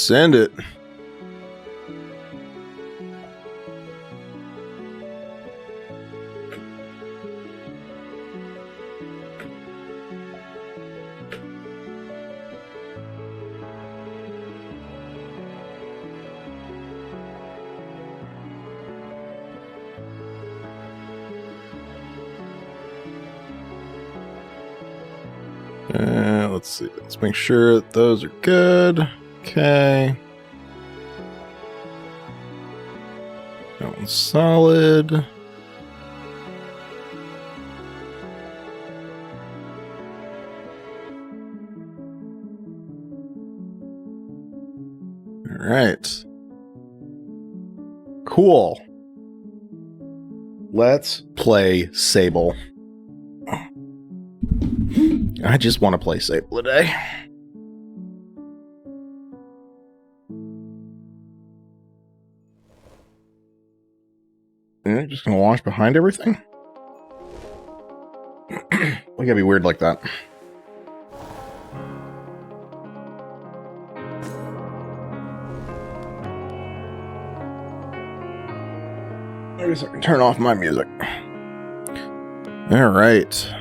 Send it. Let's see. Let's make sure that those are good. Okay. That one's solid. All right. Cool. Let's play Sable. I just want to play Sable today. You're just gonna launch behind everything? We gotta be weird like that. I guess I can turn off my music. All right.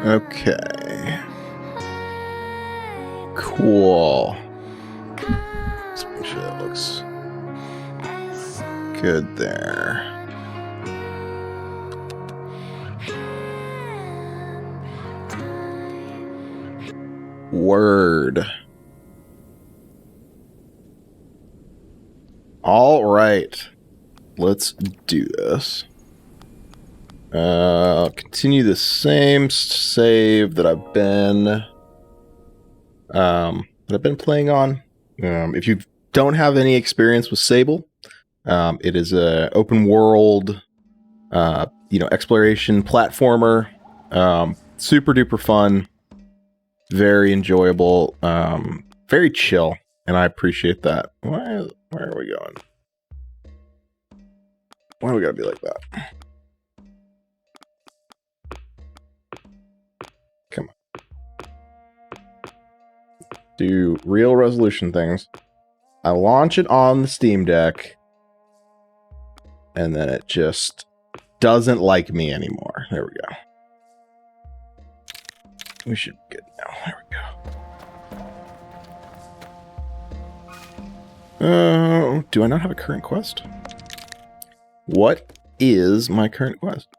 Okay. Cool. Let's make sure that looks good there. Word. All right. Let's do this. Continue the same save that I've been playing on. If you don't have any experience with Sable, it is a open world, exploration platformer. Super duper fun, very enjoyable, very chill, and I appreciate that. Where are we going? Why do we gotta be like that? Come on. Do real resolution things. I launch it on the Steam Deck, and then it just doesn't like me anymore. There we go. We should be good now. There we go. Do I not have a current quest? What is my current quest?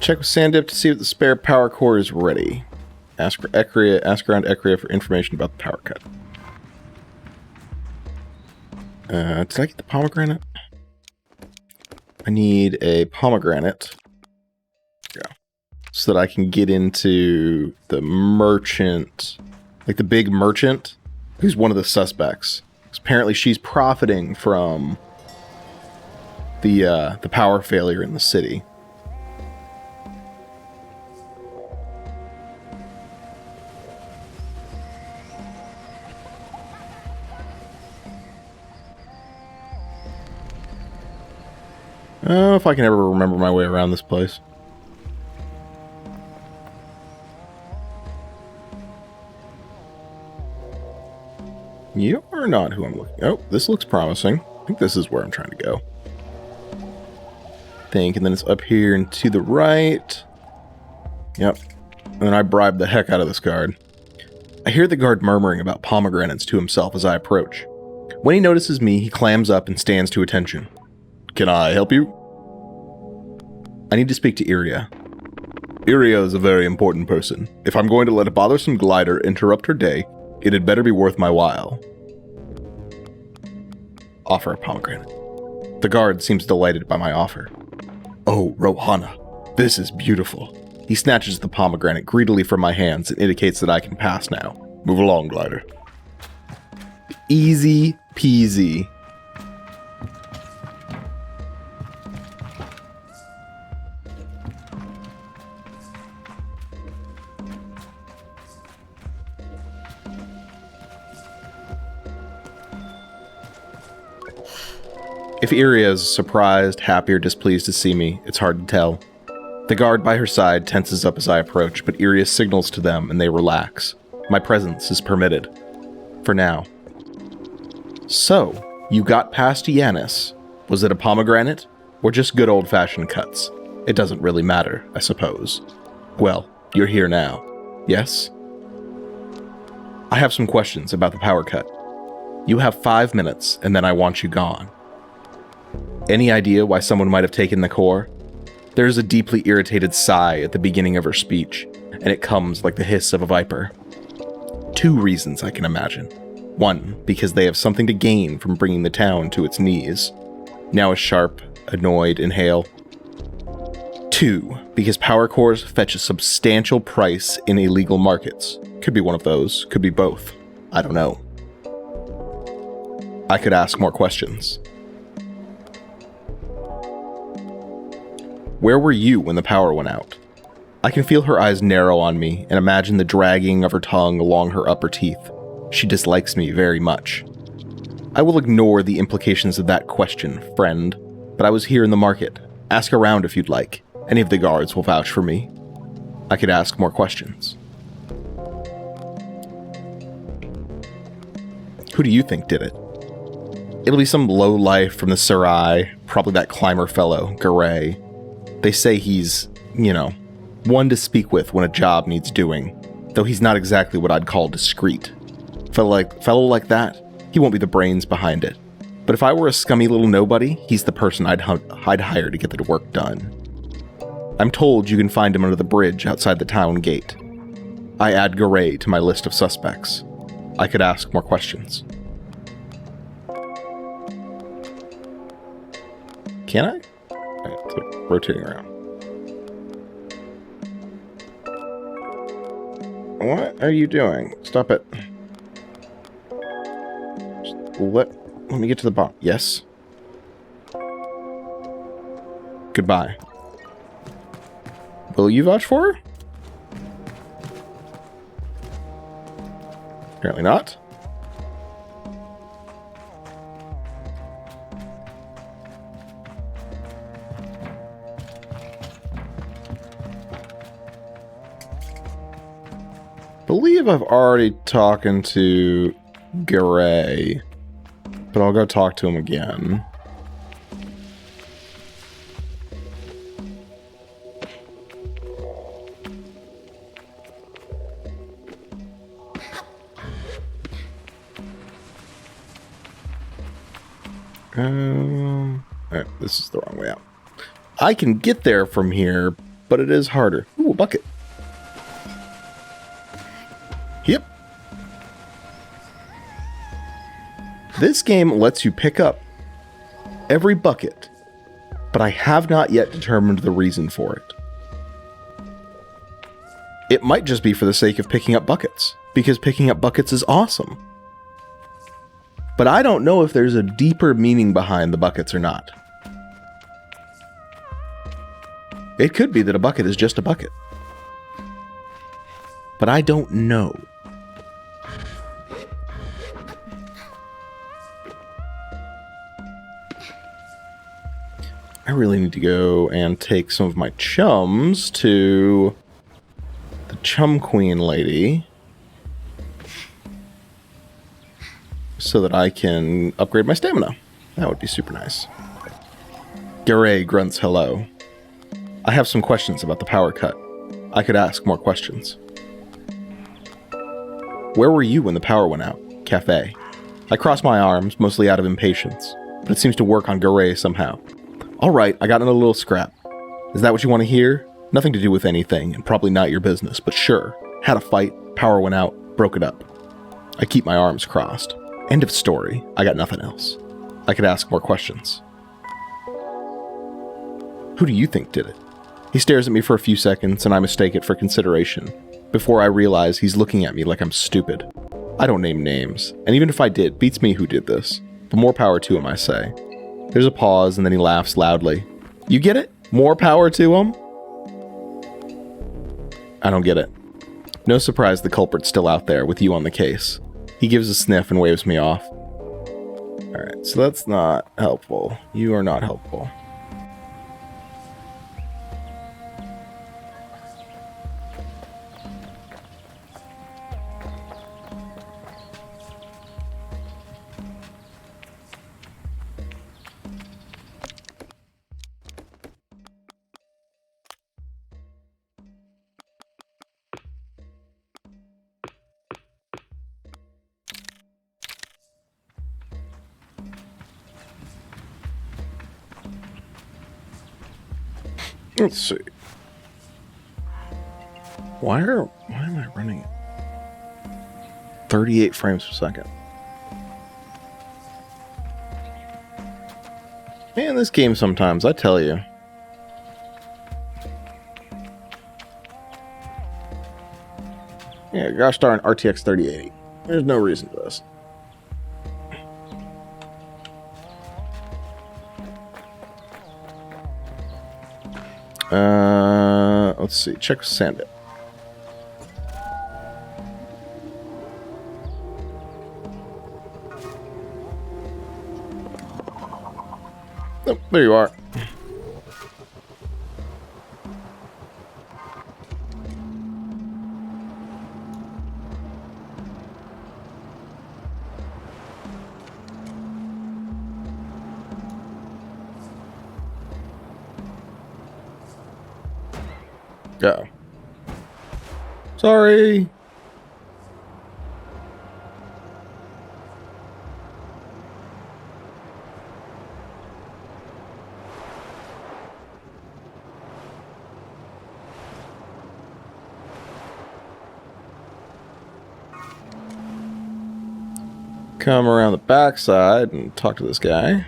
Check with Sandip to see if the spare power core is ready. Ask around Ekria for information about the power cut. Did I get the pomegranate? I need a pomegranate. There we go. So that I can get into the merchant, like the big merchant, who's one of the suspects. Because apparently she's profiting from the power failure in the city. I don't know if I can ever remember my way around this place. You are not who I'm looking. Oh, this looks promising. I think this is where I'm trying to go. And then it's up here and to the right. Yep. And then I bribe the heck out of this guard. I hear the guard murmuring about pomegranates to himself as I approach. When he notices me, he clams up and stands to attention. Can I help you? I need to speak to Iria. Iria is a very important person. If I'm going to let a bothersome glider interrupt her day, it had better be worth my while. Offer a pomegranate. The guard seems delighted by my offer. Oh, Rohana, this is beautiful. He snatches the pomegranate greedily from my hands and indicates that I can pass now. Move along, glider. Easy peasy. If Iria is surprised, happy, or displeased to see me, it's hard to tell. The guard by her side tenses up as I approach, but Iria signals to them and they relax. My presence is permitted. For now. So, you got past Yanis. Was it a pomegranate? Or just good old-fashioned cuts? It doesn't really matter, I suppose. Well, you're here now. Yes? I have some questions about the power cut. You have 5 minutes, and then I want you gone. Any idea why someone might have taken the core? There is a deeply irritated sigh at the beginning of her speech, and it comes like the hiss of a viper. 2 reasons I can imagine. 1, because they have something to gain from bringing the town to its knees. Now a sharp, annoyed inhale. 2, because power cores fetch a substantial price in illegal markets. Could be one of those, could be both. I don't know. I could ask more questions. Where were you when the power went out? I can feel her eyes narrow on me and imagine the dragging of her tongue along her upper teeth. She dislikes me very much. I will ignore the implications of that question, friend, but I was here in the market. Ask around if you'd like. Any of the guards will vouch for me. I could ask more questions. Who do you think did it? It'll be some lowlife from the Sarai, probably that climber fellow, Garay. They say he's, one to speak with when a job needs doing, though he's not exactly what I'd call discreet. Fellow like that, he won't be the brains behind it. But if I were a scummy little nobody, he's the person I'd hire to get the work done. I'm told you can find him under the bridge outside the town gate. I add Garay to my list of suspects. I could ask more questions. Can I? It's like rotating around. What are you doing? Stop it. Just let me get to the bottom. Yes. Goodbye. Will you vouch for her? Apparently not. I believe I've already talking to Garay, but I'll go talk to him again. Alright, this is the wrong way out. I can get there from here, but it is harder. Ooh, a bucket. Yep. This game lets you pick up every bucket, but I have not yet determined the reason for it. It might just be for the sake of picking up buckets, because picking up buckets is awesome. But I don't know if there's a deeper meaning behind the buckets or not. It could be that a bucket is just a bucket. But I don't know. I really need to go and take some of my chums to the Chum Queen lady so that I can upgrade my stamina. That would be super nice. Garay grunts hello. I have some questions about the power cut. I could ask more questions. Where were you when the power went out? Cafe. I cross my arms, mostly out of impatience, but it seems to work on Garay somehow. Alright, I got in a little scrap. Is that what you want to hear? Nothing to do with anything, and probably not your business, but sure. Had a fight, power went out, broke it up. I keep my arms crossed. End of story. I got nothing else. I could ask more questions. Who do you think did it? He stares at me for a few seconds, and I mistake it for consideration, before I realize he's looking at me like I'm stupid. I don't name names, and even if I did, beats me who did this. But more power to him, I say. There's a pause, and then he laughs loudly. You get it? More power to him? I don't get it. No surprise the culprit's still out there, with you on the case. He gives a sniff and waves me off. Alright, so that's not helpful. You are not helpful. Let's see. Why am I running 38 frames per second? Man, this game sometimes, I tell you. Yeah, gosh darn RTX 3080. There's no reason for this. Let's see. Check Sandit. Oh, there you are. Go. Sorry. Come around the backside and talk to this guy.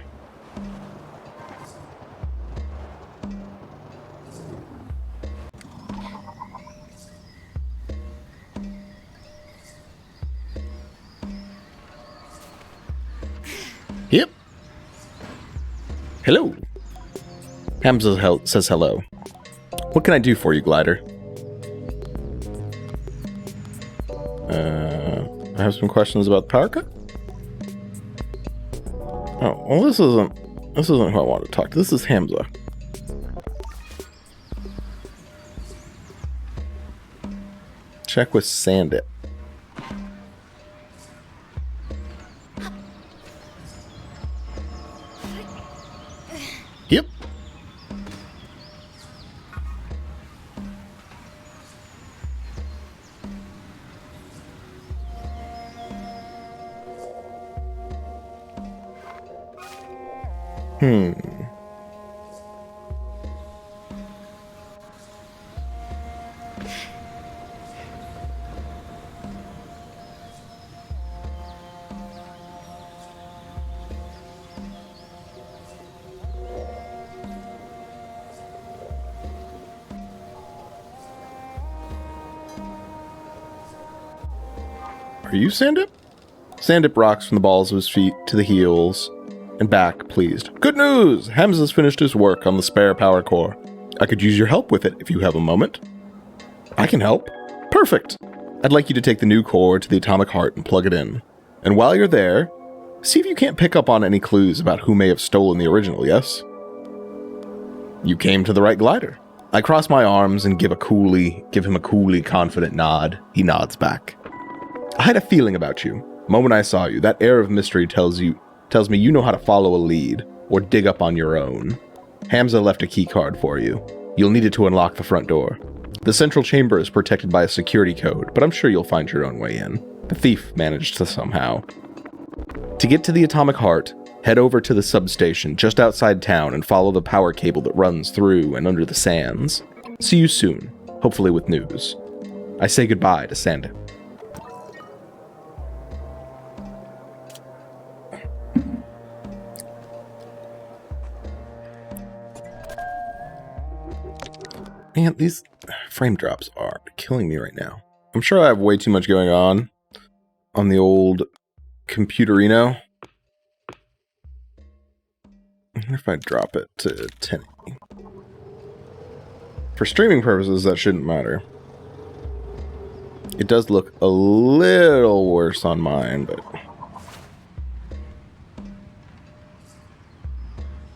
Yep. Hello. Hamza says hello. What can I do for you, Glider? I have some questions about the power cut. Oh, well, this isn't who I want to talk to. This is Hamza. Check with Sandit. Yep. Are you Sandip? Sandip rocks from the balls of his feet to the heels and back, pleased. Good news! Hamza's finished his work on the spare power core. I could use your help with it if you have a moment. I can help. Perfect! I'd like you to take the new core to the atomic heart and plug it in. And while you're there, see if you can't pick up on any clues about who may have stolen the original, yes? You came to the right glider. I cross my arms and give him a coolly confident nod. He nods back. I had a feeling about you. The moment I saw you, that air of mystery tells me you know how to follow a lead, or dig up on your own. Hamza left a key card for you. You'll need it to unlock the front door. The central chamber is protected by a security code, but I'm sure you'll find your own way in. The thief managed to somehow. To get to the atomic heart, head over to the substation just outside town and follow the power cable that runs through and under the sands. See you soon, hopefully with news. I say goodbye to Sandip. Man, these frame drops are killing me right now. I'm sure I have way too much going on the old computerino. I wonder if I drop it to 1080. For streaming purposes, that shouldn't matter. It does look a little worse on mine, but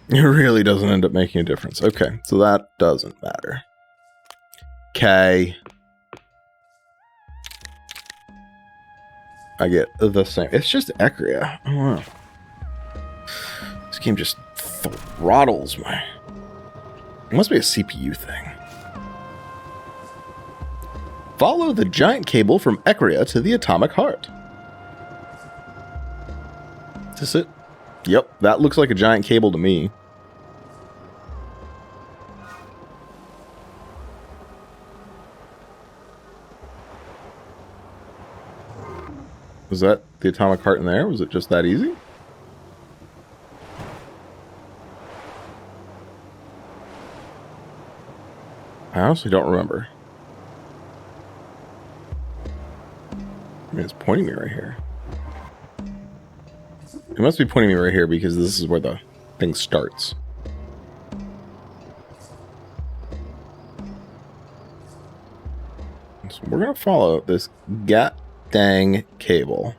it really doesn't end up making a difference. Okay, so that doesn't matter. Okay. I get the same. It's just Ecria. I don't know. This game just throttles my... It must be a CPU thing. Follow the giant cable from Ecria to the atomic heart. Is this it? Yep, that looks like a giant cable to me. Was that the atomic heart in there? Was it just that easy? I honestly don't remember. I mean, it's pointing me right here. It must be pointing me right here because this is where the thing starts. So we're going to follow this dang cable.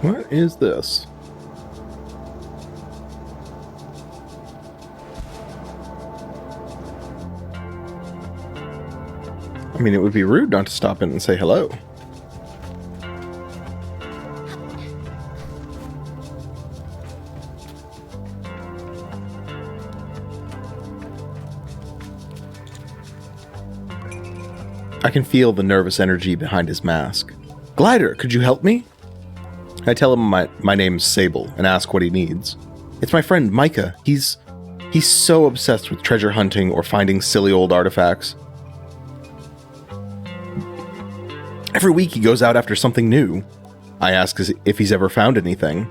What is this? I mean, it would be rude not to stop in and say hello. I can feel the nervous energy behind his mask. Glider, could you help me? I tell him my name's Sable and ask what he needs. It's my friend Micah. He's so obsessed with treasure hunting or finding silly old artifacts. Every week he goes out after something new. I ask if he's ever found anything.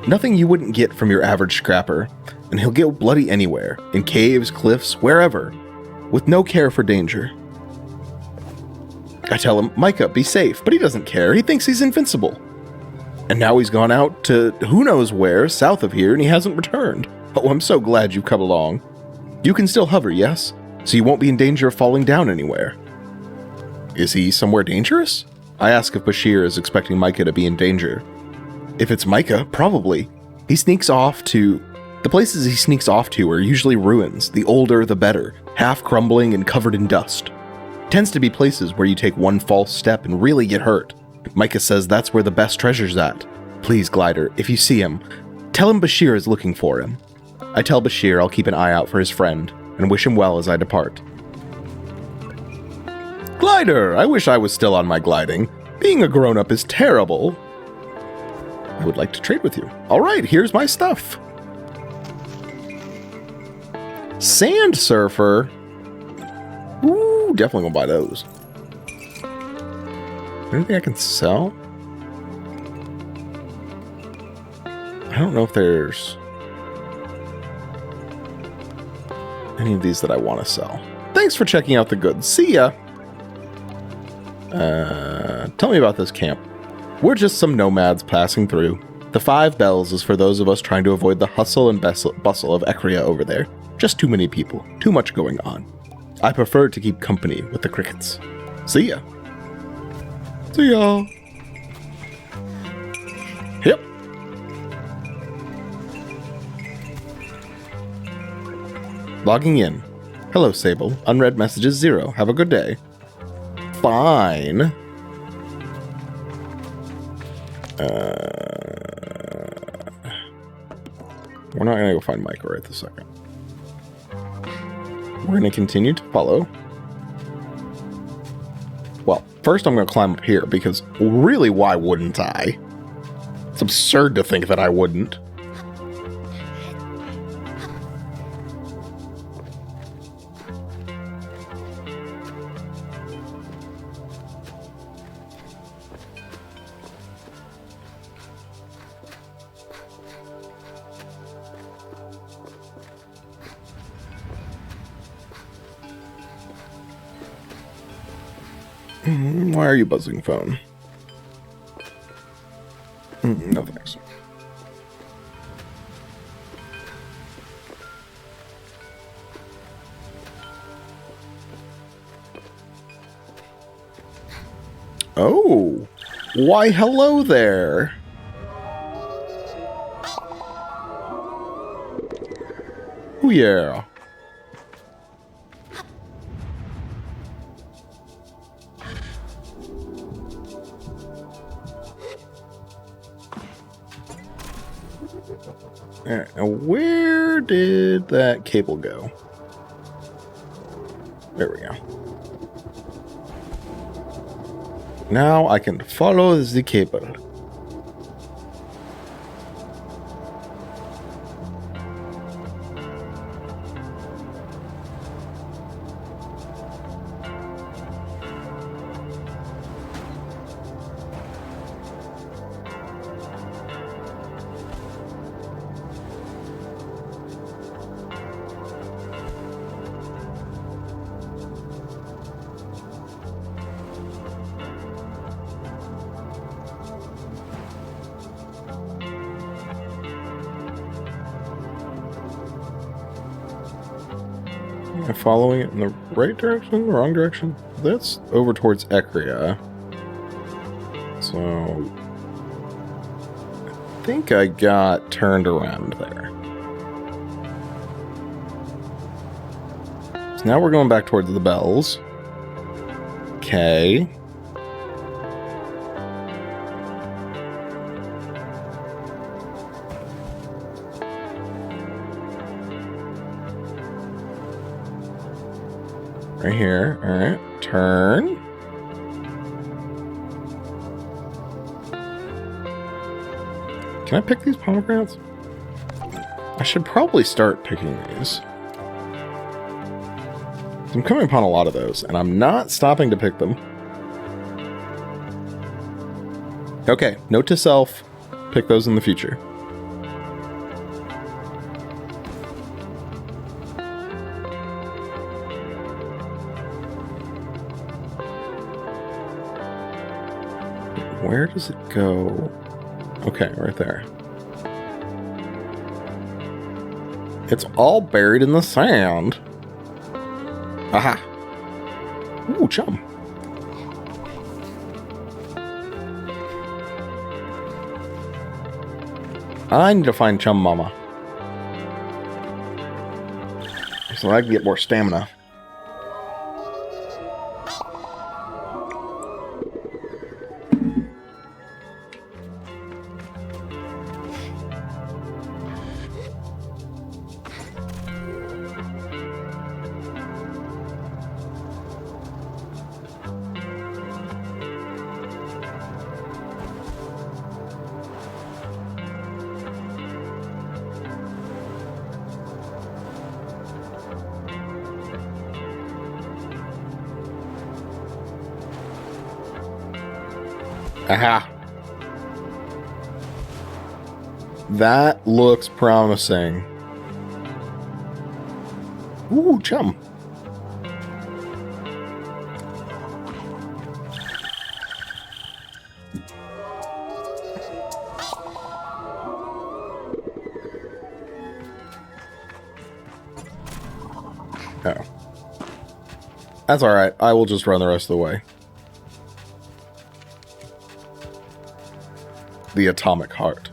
Nothing you wouldn't get from your average scrapper, and he'll go bloody anywhere, in caves, cliffs, wherever, with no care for danger. I tell him, Micah, be safe, but he doesn't care. He thinks he's invincible. And now he's gone out to who knows where, south of here, and he hasn't returned. Oh, I'm so glad you've come along. You can still hover, yes? So you won't be in danger of falling down anywhere. Is he somewhere dangerous? I ask if Bashir is expecting Micah to be in danger. If it's Micah, probably. He sneaks off to... The places he sneaks off to are usually ruins. The older, the better. Half crumbling and covered in dust. Tends to be places where you take one false step and really get hurt. Micah says that's where the best treasure's at. Please, Glider, if you see him, tell him Bashir is looking for him. I tell Bashir I'll keep an eye out for his friend, and wish him well as I depart. Glider! I wish I was still on my gliding. Being a grown-up is terrible. I would like to trade with you. Alright, here's my stuff. Sand Surfer? Ooh, definitely gonna buy those. Anything I can sell? I don't know if there's any of these that I want to sell. Thanks for checking out the goods. See ya! Tell me about this camp. We're just some nomads passing through. The 5 bells is for those of us trying to avoid the hustle and bustle of Ecria over there. Just too many people. Too much going on. I prefer to keep company with the crickets. See ya! See y'all. Yep. Logging in. Hello, Sable. Unread messages 0. Have a good day. Fine. We're not going to go find Micah right this second. We're going to continue to follow. Well, first I'm going to climb up here because really, why wouldn't I? It's absurd to think that I wouldn't. Why are you buzzing, phone? No thanks. Oh, why hello there. Oh yeah. Alright, now where did that cable go? There we go. Now I can follow the cable. Am I following it in the right direction, the wrong direction? That's over towards Ekria. So I think I got turned around there. So now we're going back towards the bells. Okay. Right here. Alright. Turn. Can I pick these pomegranates? I should probably start picking these. I'm coming upon a lot of those, and I'm not stopping to pick them. Okay, note to self, pick those in the future. Where does it go? Okay, right there. It's all buried in the sand. Aha. Ooh, chum. I need to find Chum Mama, so I can get more stamina. Aha. That looks promising. Ooh, chum. Oh. That's alright. I will just run the rest of the way. The atomic heart.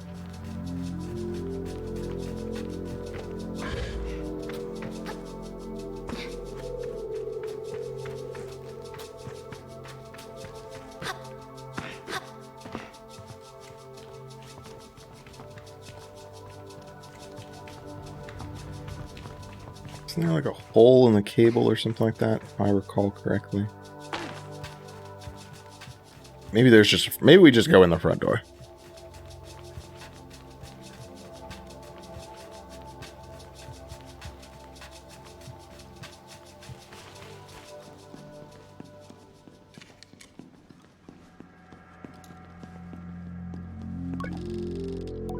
Isn't there like a hole in the cable or something like that, if I recall correctly? Maybe we just go in the front door.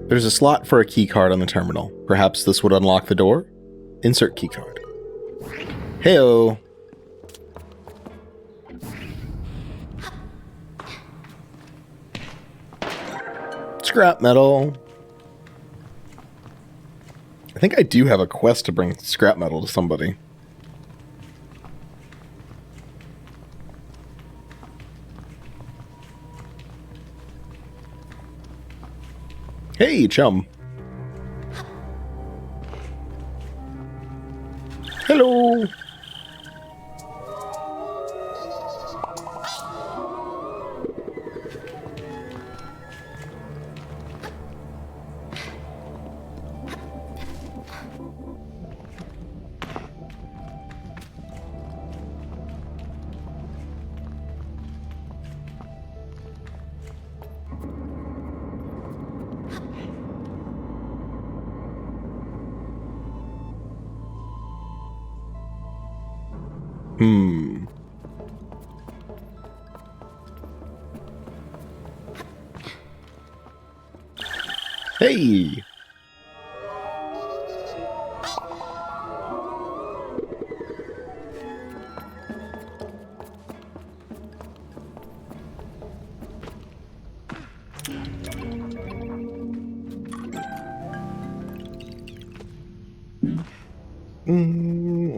There's a slot for a key card on the terminal. Perhaps this would unlock the door? Insert key card. Heyo. Scrap metal. I think I do have a quest to bring scrap metal to somebody. Hey, chum. Hello. Hey.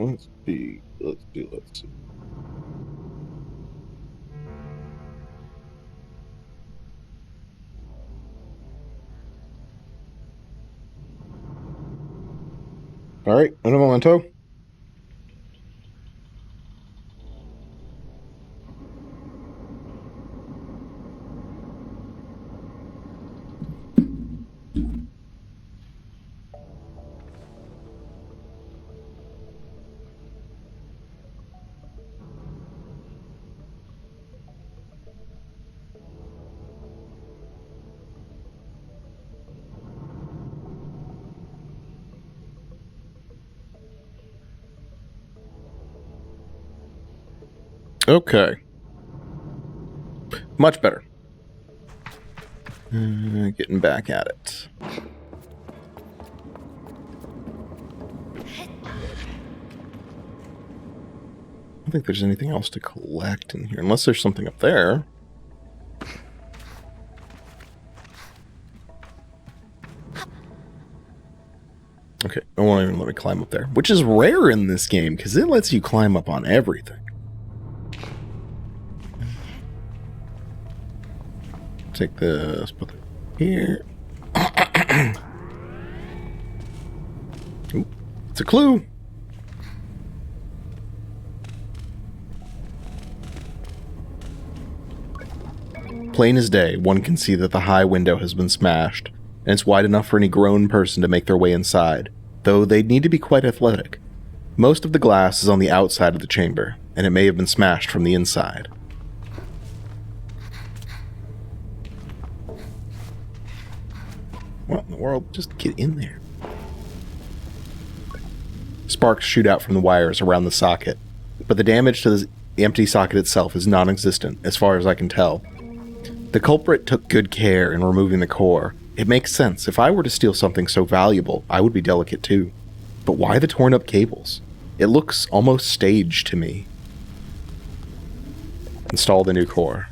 Let's see. All right, un momento. Okay. Much better. Getting back at it. I don't think there's anything else to collect in here, unless there's something up there. Okay, it won't even let me climb up there, which is rare in this game, because it lets you climb up on everything. Take this, put it here. Ooh, it's a clue. Plain as day, one can see that the high window has been smashed, and it's wide enough for any grown person to make their way inside, though they'd need to be quite athletic. Most of the glass is on the outside of the chamber, and it may have been smashed from the inside. What in the world? Just get in there. Sparks shoot out from the wires around the socket, but the damage to the empty socket itself is non-existent, as far as I can tell. The culprit took good care in removing the core. It makes sense. If I were to steal something so valuable, I would be delicate too. But why the torn up cables? It looks almost staged to me. Install the new core.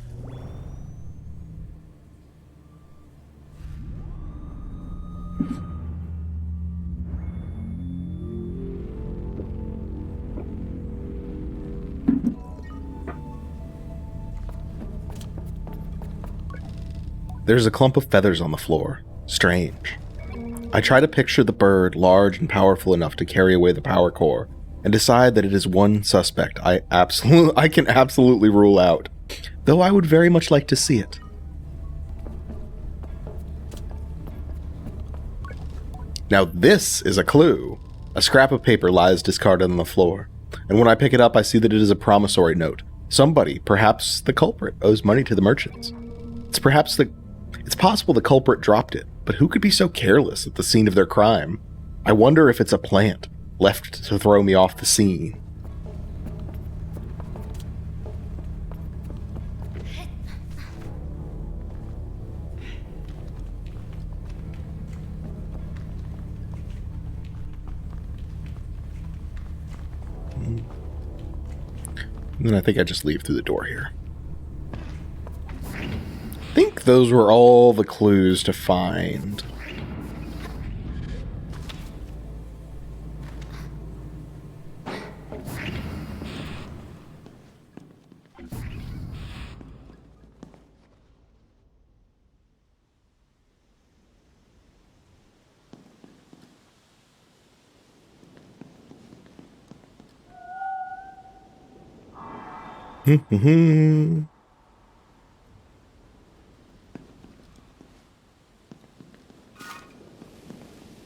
There's a clump of feathers on the floor. Strange. I try to picture the bird large and powerful enough to carry away the power core, and decide that it is one suspect I can absolutely rule out, though I would very much like to see it. Now this is a clue. A scrap of paper lies discarded on the floor, and when I pick it up, I see that it is a promissory note. Somebody, perhaps the culprit, owes money to the merchants. It's possible the culprit dropped it, but who could be so careless at the scene of their crime? I wonder if it's a plant left to throw me off the scene. And then I think I just leave through the door here. I think those were all the clues to find.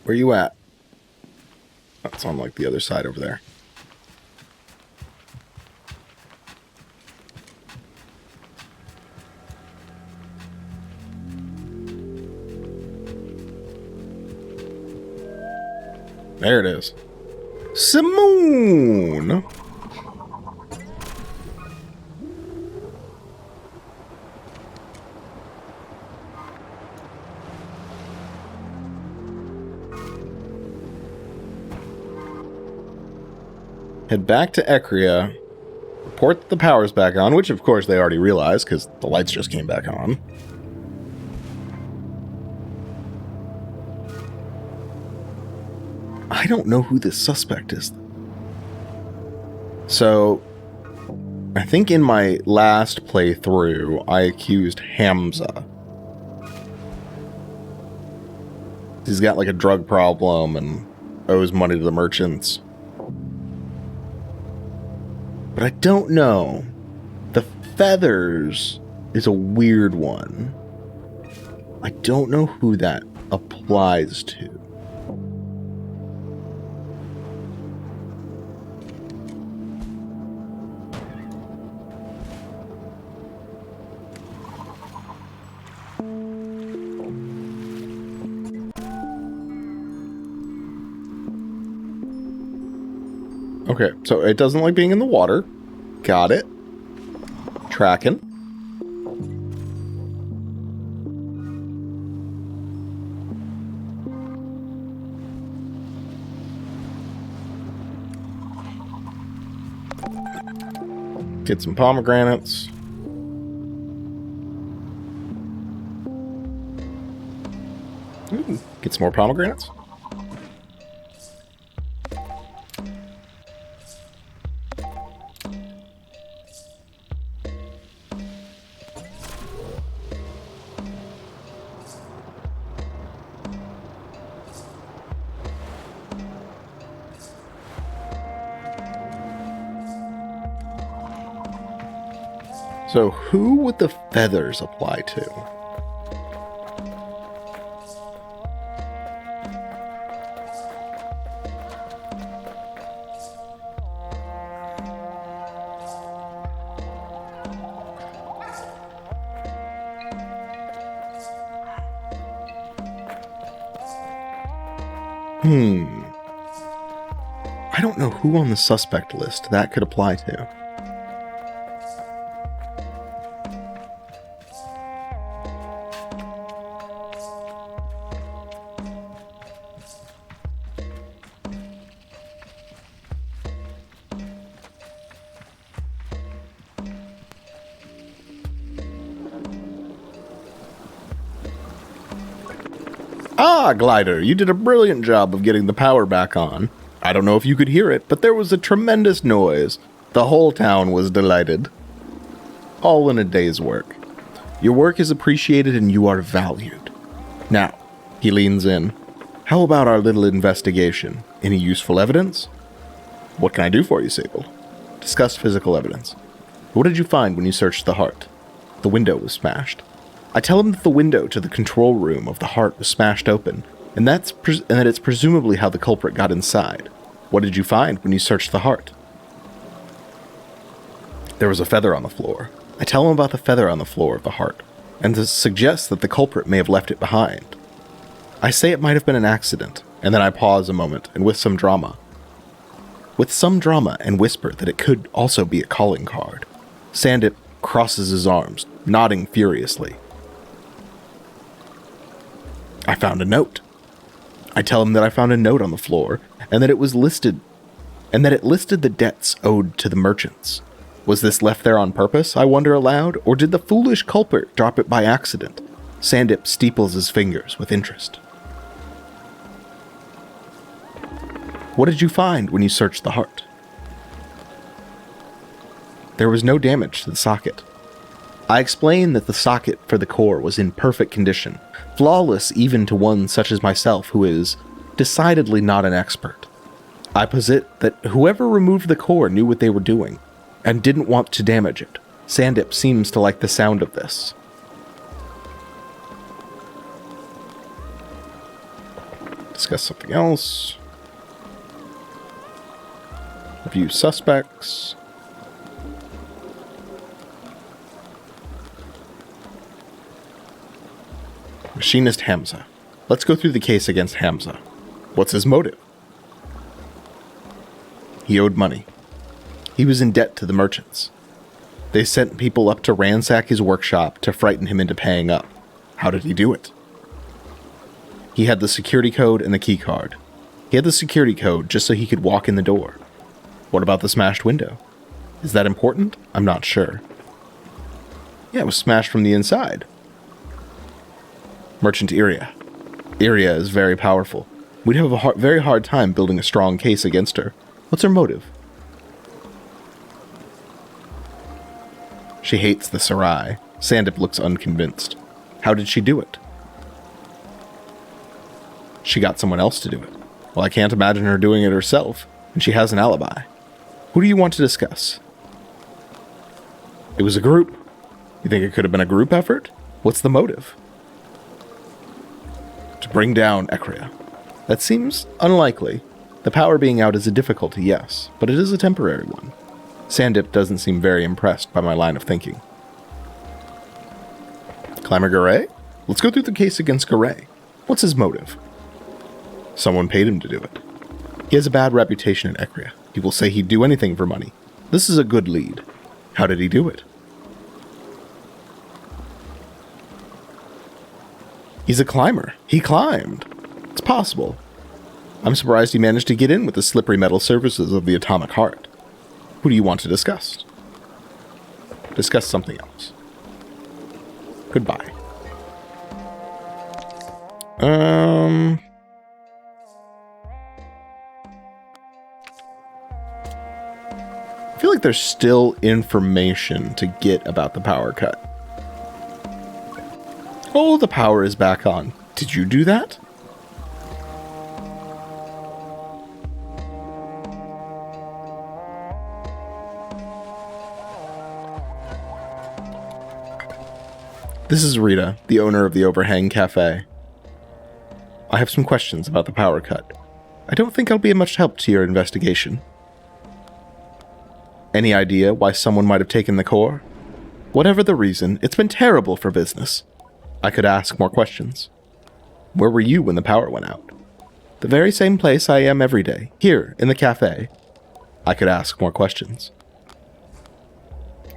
Where you at? That's on like the other side over there. There it is. Simone! Head back to Ecria, report that the power's back on, which of course they already realized because the lights just came back on. I don't know who this suspect is. So, I think in my last playthrough, I accused Hamza. He's got like a drug problem and owes money to the merchants. But I don't know. The feathers is a weird one. I don't know who that applies to. Okay, so it doesn't like being in the water. Got it. Tracking. Get some pomegranates. Ooh, get some more pomegranates. So who would the feathers apply to? I don't know who on the suspect list that could apply to. Ah, Glider, you did a brilliant job of getting the power back on. I don't know if you could hear it, but there was a tremendous noise. The whole town was delighted. All in a day's work. Your work is appreciated and you are valued. Now, he leans in. How about our little investigation? Any useful evidence? What can I do for you, Sable? Discuss physical evidence. What did you find when you searched the heart? The window was smashed. I tell him that the window to the control room of the heart was smashed open, and that it's presumably how the culprit got inside. What did you find when you searched the heart? There was a feather on the floor. I tell him about the feather on the floor of the heart, and to suggest that the culprit may have left it behind. I say it might have been an accident, and then I pause a moment, and with some drama, and whisper that it could also be a calling card. Sandip crosses his arms, nodding furiously. I found a note. I tell him that I found a note on the floor, and that it listed the debts owed to the merchants. Was this left there on purpose, I wonder aloud, or did the foolish culprit drop it by accident? Sandip steeples his fingers with interest. What did you find when you searched the heart? There was no damage to the socket. I explained that the socket for the core was in perfect condition, flawless even to one such as myself who is decidedly not an expert. I posit that whoever removed the core knew what they were doing, and didn't want to damage it. Sandip seems to like the sound of this. Discuss something else. Review suspects. Machinist Hamza. Let's go through the case against Hamza. What's his motive? He owed money. He was in debt to the merchants. They sent people up to ransack his workshop to frighten him into paying up. How did he do it? He had the security code and the key card. He had the security code just so he could walk in the door. What about the smashed window? Is that important? I'm not sure. Yeah, it was smashed from the inside. Merchant Iria. Iria is very powerful. We'd have a very hard time building a strong case against her. What's her motive? She hates the Sarai. Sandip looks unconvinced. How did she do it? She got someone else to do it. Well, I can't imagine her doing it herself, and she has an alibi. Who do you want to discuss? It was a group. You think it could have been a group effort? What's the motive? To bring down Ekria. That seems unlikely. The power being out is a difficulty, yes, but it is a temporary one. Sandip doesn't seem very impressed by my line of thinking. Climber Garay? Let's go through the case against Garay. What's his motive? Someone paid him to do it. He has a bad reputation in Ekria. People say he'd do anything for money. This is a good lead. How did he do it? He's a climber. He climbed. It's possible. I'm surprised he managed to get in with the slippery metal surfaces of the atomic heart. Who do you want to discuss? Discuss something else. Goodbye. I feel like there's still information to get about the power cut. Oh, the power is back on. Did you do that? This is Rita, the owner of the Overhang Cafe. I have some questions about the power cut. I don't think I'll be of much help to your investigation. Any idea why someone might have taken the core? Whatever the reason, it's been terrible for business. I could ask more questions. Where were you when the power went out? The very same place I am every day, here, in the cafe. I could ask more questions.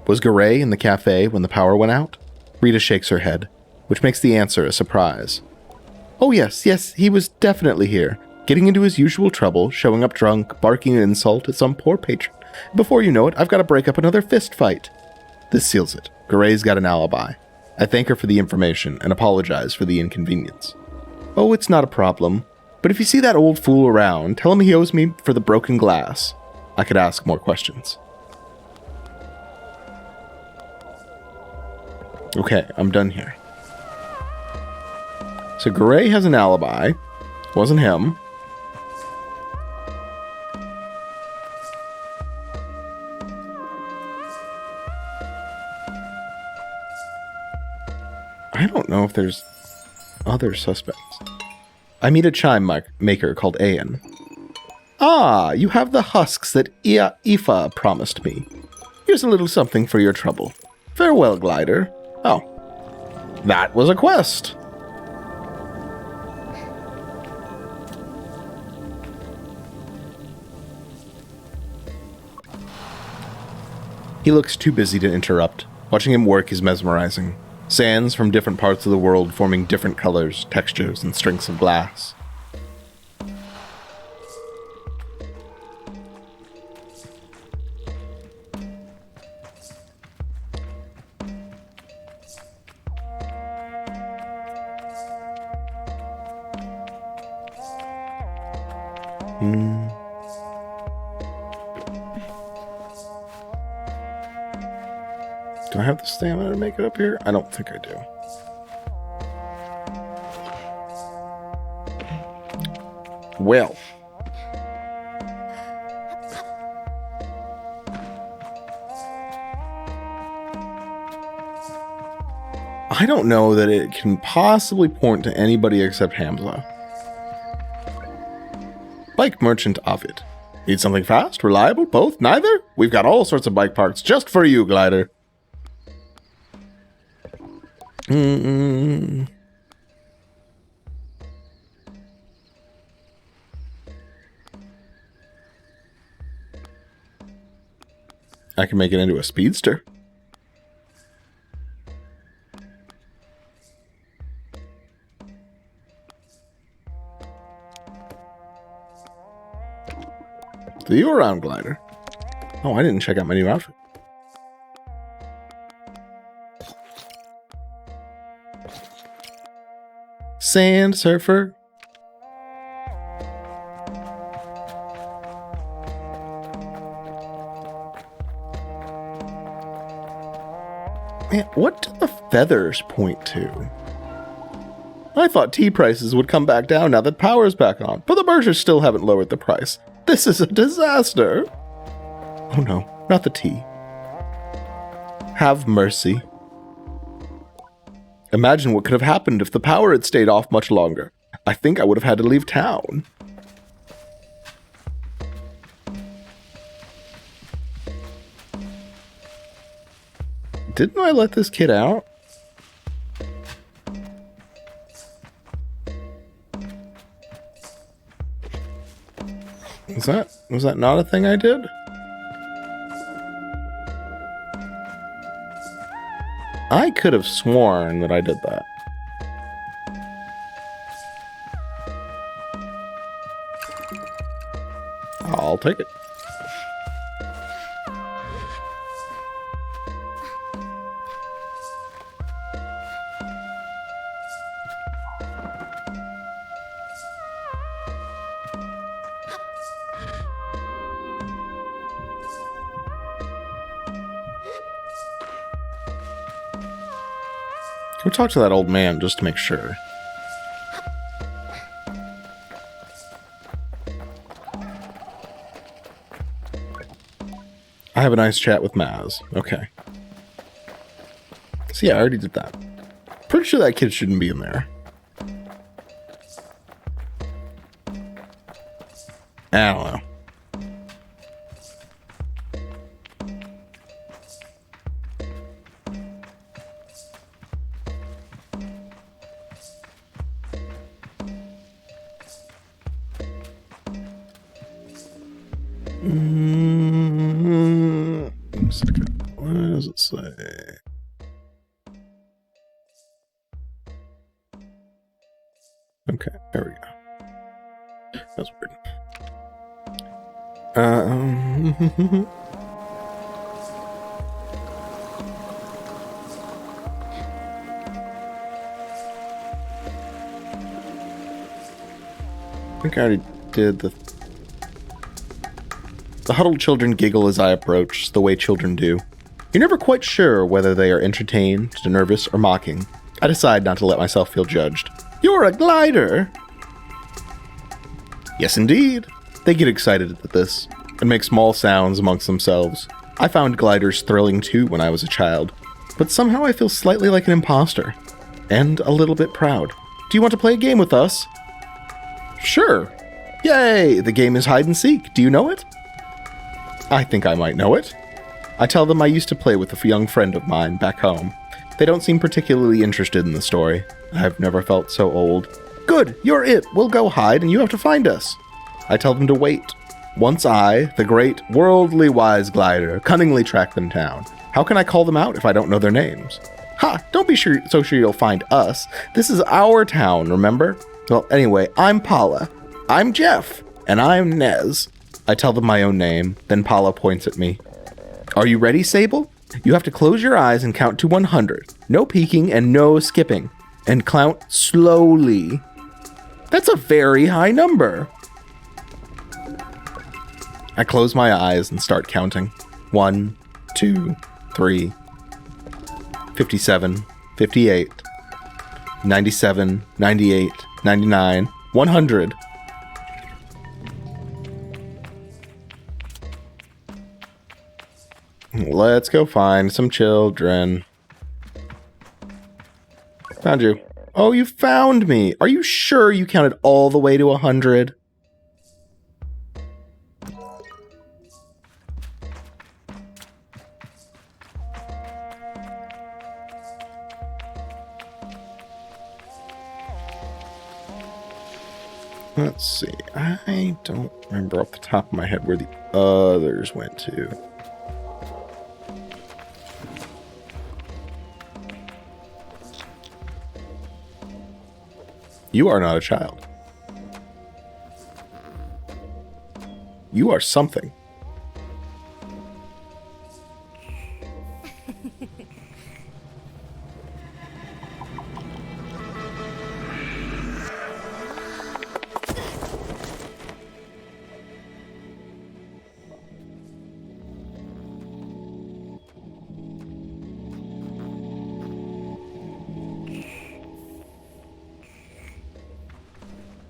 Was Garay in the cafe when the power went out? Rita shakes her head, which makes the answer a surprise. Oh yes, he was definitely here, getting into his usual trouble, showing up drunk, barking an insult at some poor patron. Before you know it, I've got to break up another fist fight. This seals it. Garay's got an alibi. I thank her for the information and apologize for the inconvenience. Oh, it's not a problem. But if you see that old fool around, tell him he owes me for the broken glass. I could ask more questions. Okay, I'm done here. So Garay has an alibi. Wasn't him. I don't know if there's other suspects. I meet a chime maker called Ayan. Ah, you have the husks that Aoife promised me. Here's a little something for your trouble. Farewell, glider. Oh, that was a quest. He looks too busy to interrupt. Watching him work is mesmerizing. Sands from different parts of the world forming different colors, textures, and strengths of glass. Do I have the stamina to make it up here? I don't think I do. Well. I don't know that it can possibly point to anybody except Hamza. Bike merchant Ovid. Need something fast, reliable, both, neither? We've got all sorts of bike parts just for you, glider. I can make it into a speedster. So you around, glider? Oh, I didn't check out my new outfit. Sand surfer. Man, what do the feathers point to? I thought tea prices would come back down now that power's back on, but the merchants still haven't lowered the price. This is a disaster. Oh no, not the tea. Have mercy. Imagine what could have happened if the power had stayed off much longer. I think I would have had to leave town. Didn't I let this kid out? Was that not a thing I did? I could have sworn that I did that. I'll take it. Go talk to that old man just to make sure. I have a nice chat with Maz. Okay. So yeah, I already did that. Pretty sure that kid shouldn't be in there. I don't know. What does it say? Okay, there we go. That's weird. I think I already did the huddled children giggle as I approach, the way children do. You're never quite sure whether they are entertained, nervous, or mocking. I decide not to let myself feel judged. You're a glider! Yes, indeed. They get excited at this, and make small sounds amongst themselves. I found gliders thrilling too when I was a child, but somehow I feel slightly like an imposter, and a little bit proud. Do you want to play a game with us? Sure. Yay! The game is hide and seek. Do you know it? I think I might know it. I tell them I used to play with a young friend of mine back home. They don't seem particularly interested in the story. I've never felt so old. Good, you're it. We'll go hide and you have to find us. I tell them to wait. Once I, the great, worldly wise glider, cunningly track them down. How can I call them out if I don't know their names? Ha! Don't be so sure you'll find us. This is our town, remember? Well, anyway, I'm Paula. I'm Jeff. And I'm Nez. I tell them my own name, then Paula points at me. Are you ready, Sable? You have to close your eyes and count to 100. No peeking and no skipping. And count slowly. That's a very high number. I close my eyes and start counting. 1, 2, 3, 57, 58, 97, 98, 99, 100. Let's go find some children. Found you. Oh, you found me. Are you sure you counted all the way to 100? Let's see. I don't remember off the top of my head where the others went to. You are not a child. You are something.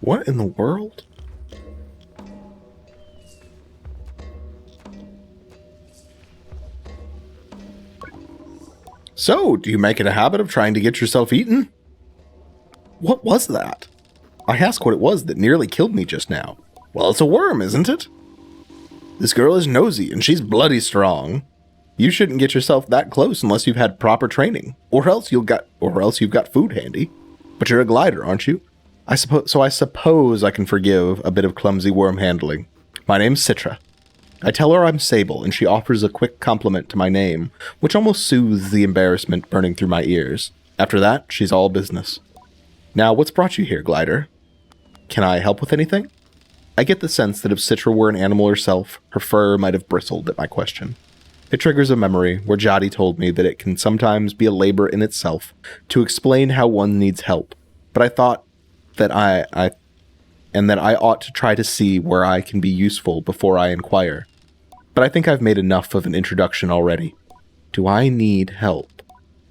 What in the world? So, do you make it a habit of trying to get yourself eaten? What was that? I asked what it was that nearly killed me just now. Well, it's a worm, isn't it? This girl is nosy and she's bloody strong. You shouldn't get yourself that close unless you've had proper training, or else you've got food handy. But you're a glider, aren't you? I suppose I can forgive a bit of clumsy worm handling. My name's Citra. I tell her I'm Sable, and she offers a quick compliment to my name, which almost soothes the embarrassment burning through my ears. After that, she's all business. Now, what's brought you here, Glider? Can I help with anything? I get the sense that if Citra were an animal herself, her fur might have bristled at my question. It triggers a memory where Jati told me that it can sometimes be a labor in itself to explain how one needs help, but I thought that I ought to try to see where I can be useful before I inquire. But I think I've made enough of an introduction already. Do I need help?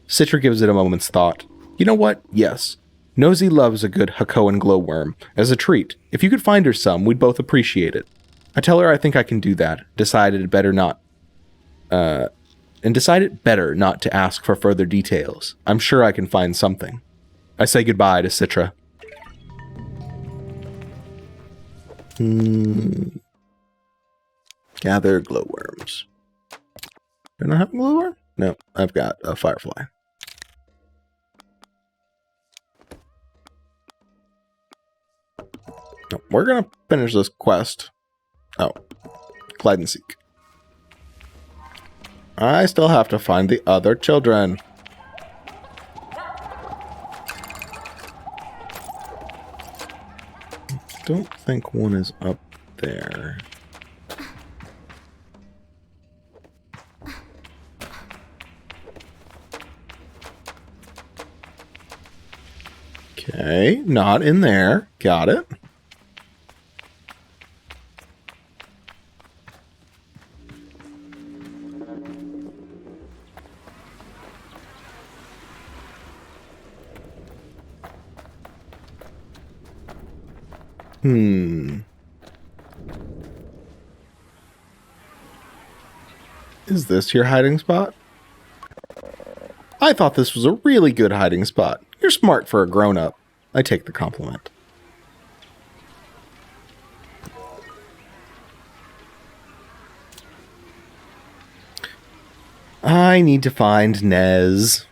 Citra gives it a moment's thought. You know what? Yes. Nosy loves a good Hakoan glowworm. As a treat, if you could find her some, we'd both appreciate it. I tell her I think I can do that. Decided it better not to ask for further details. I'm sure I can find something. I say goodbye to Citra. Gather glowworms. Do I have a glowworm? No, I've got a firefly. No, we're gonna finish this quest. Oh, Glide and Seek. I still have to find the other children. Don't think one is up there. Okay, not in there. Got it. Is this your hiding spot? I thought this was a really good hiding spot. You're smart for a grown-up. I take the compliment. I need to find Nez.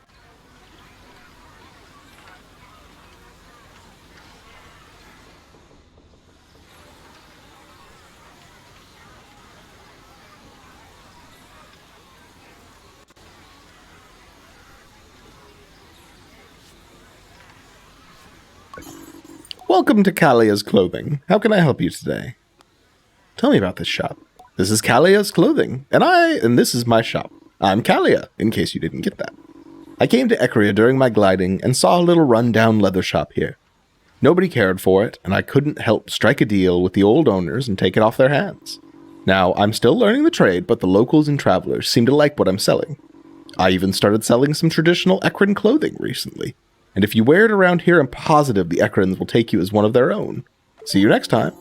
Welcome to Kalia's Clothing. How can I help you today? Tell me about this shop. This is Kalia's Clothing, and this is my shop. I'm Kalia, in case you didn't get that. I came to Ekria during my gliding and saw a little run-down leather shop here. Nobody cared for it, and I couldn't help strike a deal with the old owners and take it off their hands. Now, I'm still learning the trade, but the locals and travelers seem to like what I'm selling. I even started selling some traditional Ekran clothing recently. And if you wear it around here, I'm positive the Ekrans will take you as one of their own. See you next time.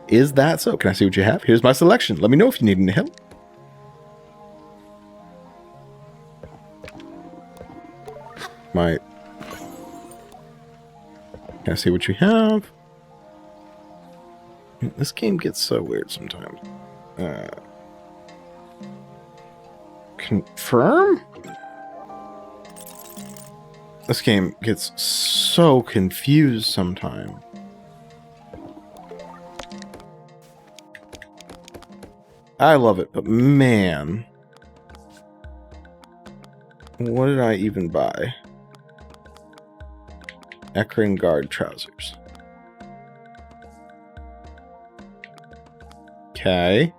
Is that so? Can I see what you have? Here's my selection. Let me know if you need any help. Can I see what you have? This game gets so weird sometimes. Confirm? This game gets so confused sometimes. I love it, but man. What did I even buy? Ekran guard trousers. Okay.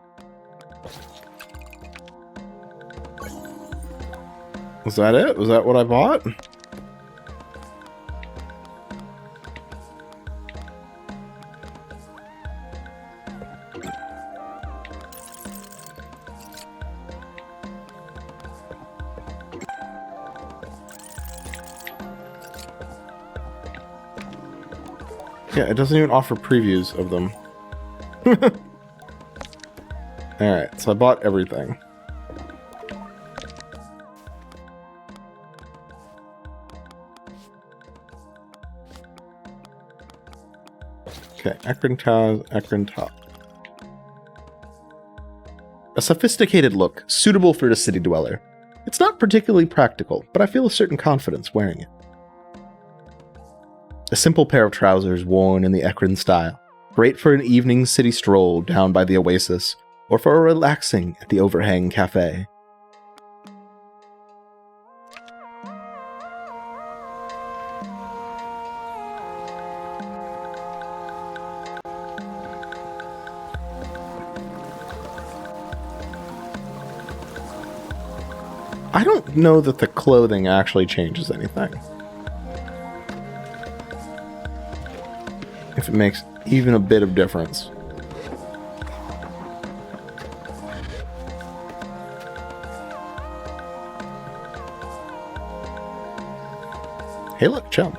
Was that it? Was that what I bought? Yeah, it doesn't even offer previews of them. Alright, so I bought everything. Okay, Ekran top. A sophisticated look, suitable for a city dweller. It's not particularly practical, but I feel a certain confidence wearing it. A simple pair of trousers worn in the Ekran style, great for an evening city stroll down by the oasis, or for a relaxing at the overhang cafe. I don't know that the clothing actually changes anything. If it makes even a bit of difference. Hey look, chum.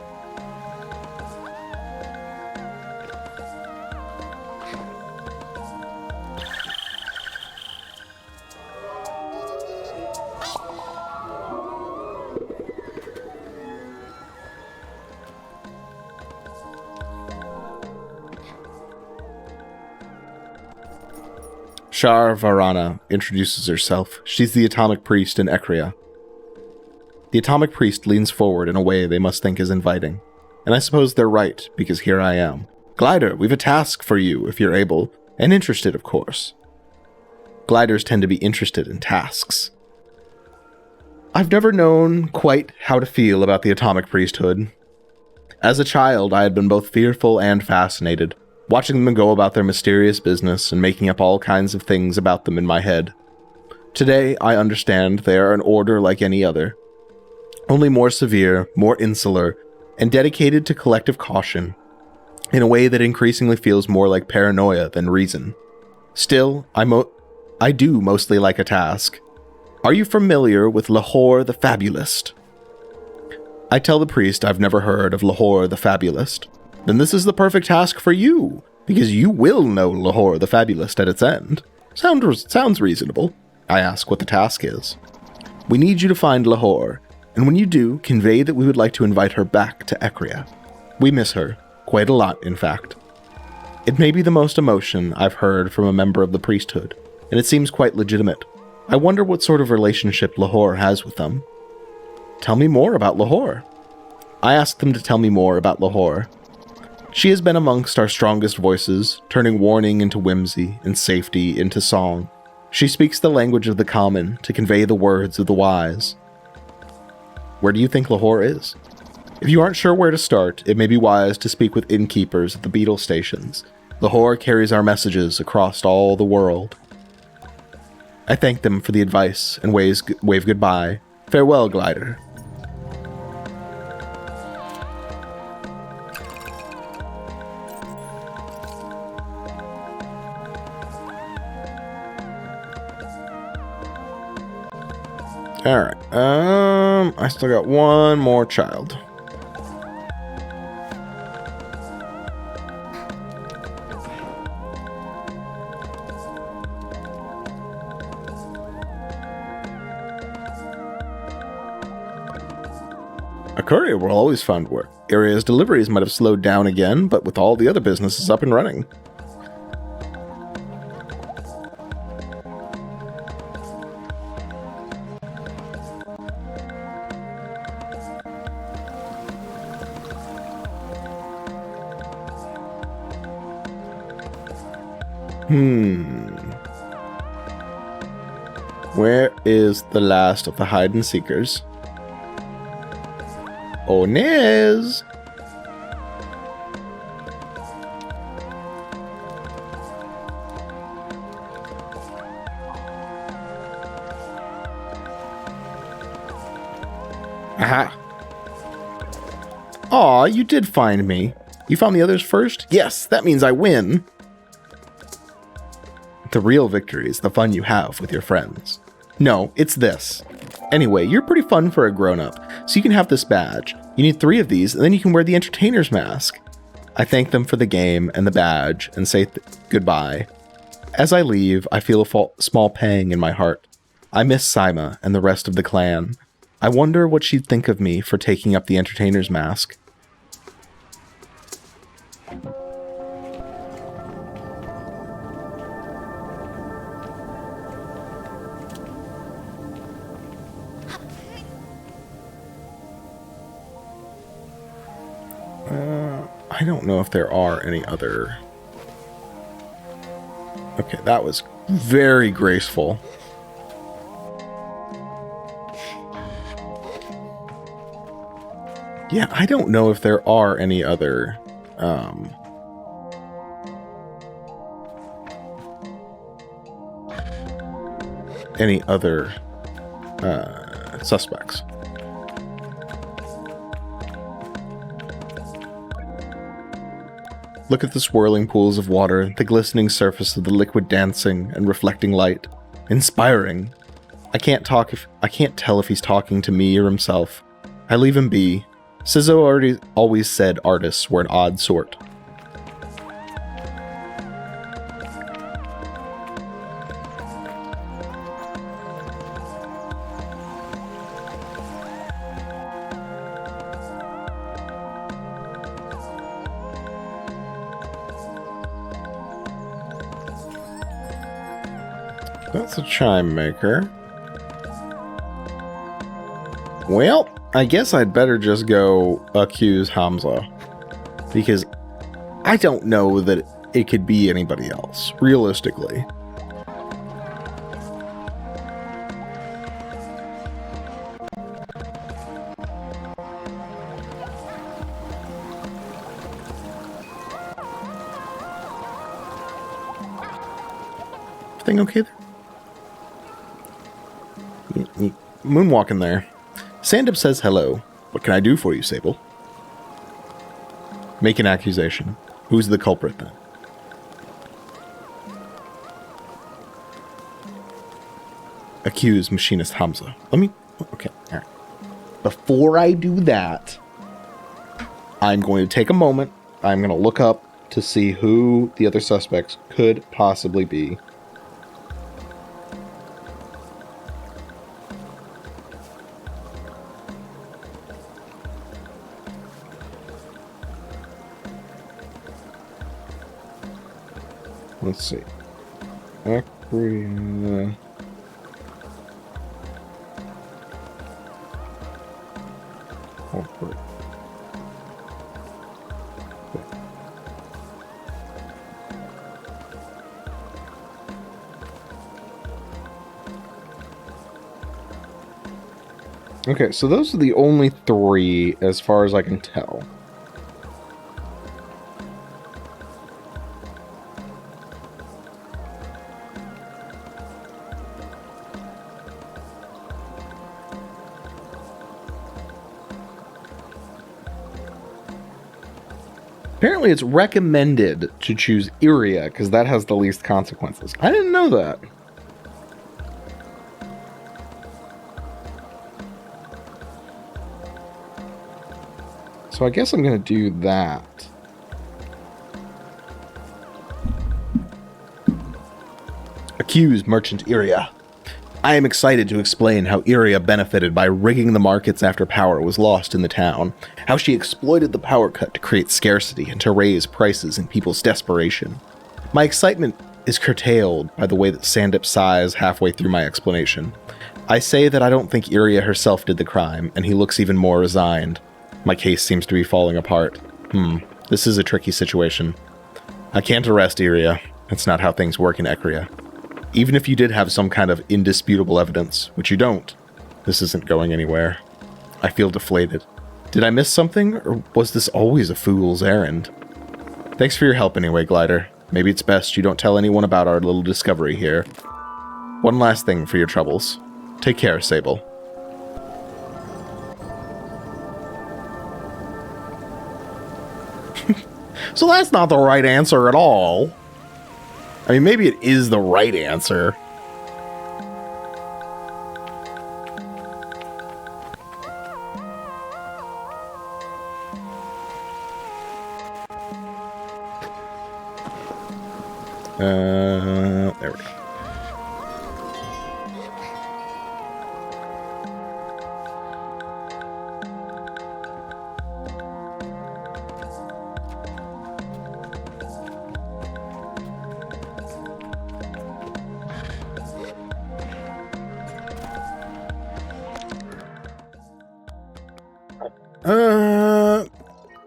Shar Varana introduces herself. She's the Atomic Priest in Ekria. The Atomic Priest leans forward in a way they must think is inviting. And I suppose they're right, because here I am. Glider, we've a task for you, if you're able. And interested, of course. Gliders tend to be interested in tasks. I've never known quite how to feel about the Atomic Priesthood. As a child, I had been both fearful and fascinated, watching them go about their mysterious business and making up all kinds of things about them in my head. Today, I understand they are an order like any other, only more severe, more insular, and dedicated to collective caution, in a way that increasingly feels more like paranoia than reason. Still, I do mostly like a task. Are you familiar with Lahore the Fabulist? I tell the priest I've never heard of Lahore the Fabulist. Then this is the perfect task for you, because you will know Lahore the Fabulist at its end. Sounds reasonable. I ask what the task is. We need you to find Lahore, and when you do, convey that we would like to invite her back to Ekria. We miss her, quite a lot, in fact. It may be the most emotion I've heard from a member of the priesthood, and it seems quite legitimate. I wonder what sort of relationship Lahore has with them. Tell me more about Lahore. I asked them to tell me more about Lahore. She has been amongst our strongest voices, turning warning into whimsy and safety into song. She speaks the language of the common to convey the words of the wise. Where do you think Lahore is? If you aren't sure where to start, it may be wise to speak with innkeepers at the beetle stations. Lahore carries our messages across all the world. I thank them for the advice and wave goodbye. Farewell, glider. Alright, I still got one more child. A courier will always find work. Area's deliveries might have slowed down again, but with all the other businesses up and running. Where is the last of the hide and seekers? Oh, Nez! Aha! Aw, you did find me. You found the others first? Yes, that means I win! The real victory is the fun you have with your friends. No, it's this. Anyway, you're pretty fun for a grown-up, so you can have this badge. You need 3 of these, and then you can wear the entertainer's mask. I thank them for the game and the badge, and say goodbye. As I leave, I feel a small pang in my heart. I miss Saima and the rest of the clan. I wonder what she'd think of me for taking up the entertainer's mask. I don't know if there are any other... Okay, that was very graceful. Yeah, I don't know if there are any other... suspects. Look at the swirling pools of water, the glistening surface of the liquid dancing and reflecting light. Inspiring. I can't tell if he's talking to me or himself. I leave him be. Sizzo always said artists were an odd sort. That's a chime maker. Well, I guess I'd better just go accuse Hamza. Because I don't know that it could be anybody else, realistically. Everything okay there? Moonwalking there. Sandup says hello. What can I do for you, Sable? Make an accusation. Who's the culprit then? Accuse Machinist Hamza. Okay, alright. Before I do that, I'm going to take a moment. I'm going to look up to see who the other suspects could possibly be. Let's see. Oh, wait. Okay, so those are the only 3 as far as I can tell. Apparently it's recommended to choose Iria because that has the least consequences. I didn't know that. So I guess I'm going to do that. Accuse Merchant Iria. I am excited to explain how Iria benefited by rigging the markets after power was lost in the town, how she exploited the power cut to create scarcity and to raise prices in people's desperation. My excitement is curtailed by the way that Sandip sighs halfway through my explanation. I say that I don't think Iria herself did the crime, and he looks even more resigned. My case seems to be falling apart. This is a tricky situation. I can't arrest Iria. That's not how things work in Ekria. Even if you did have some kind of indisputable evidence, which you don't, this isn't going anywhere. I feel deflated. Did I miss something, or was this always a fool's errand? Thanks for your help anyway, Glider. Maybe it's best you don't tell anyone about our little discovery here. One last thing for your troubles. Take care, Sable. So that's not the right answer at all. I mean, maybe it is the right answer. There we go.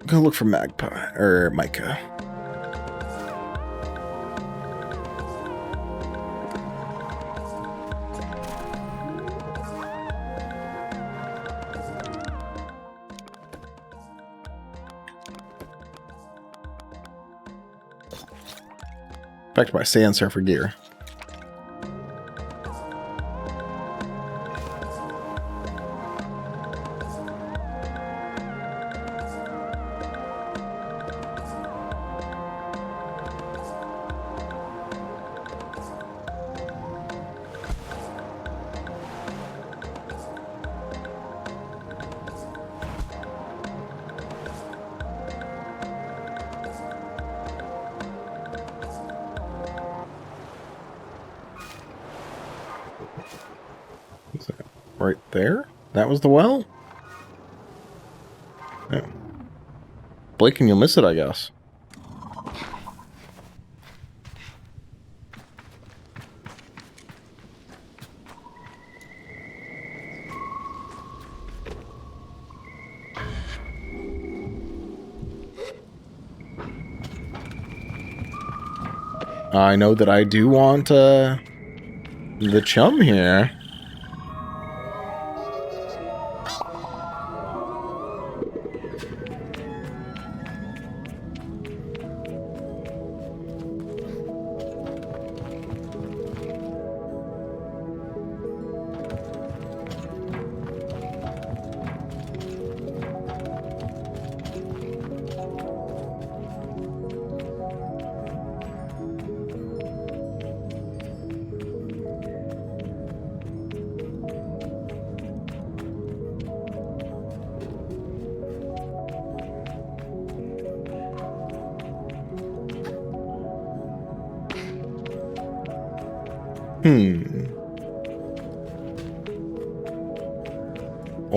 Go look for Magpie or Micah. Back to my sand surfer gear. Right there? That was the well? Yeah. Blink and you'll miss it, I guess. I know that I do want the chum here.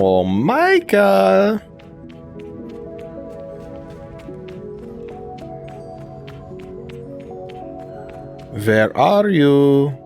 Oh, Micah! Where are you?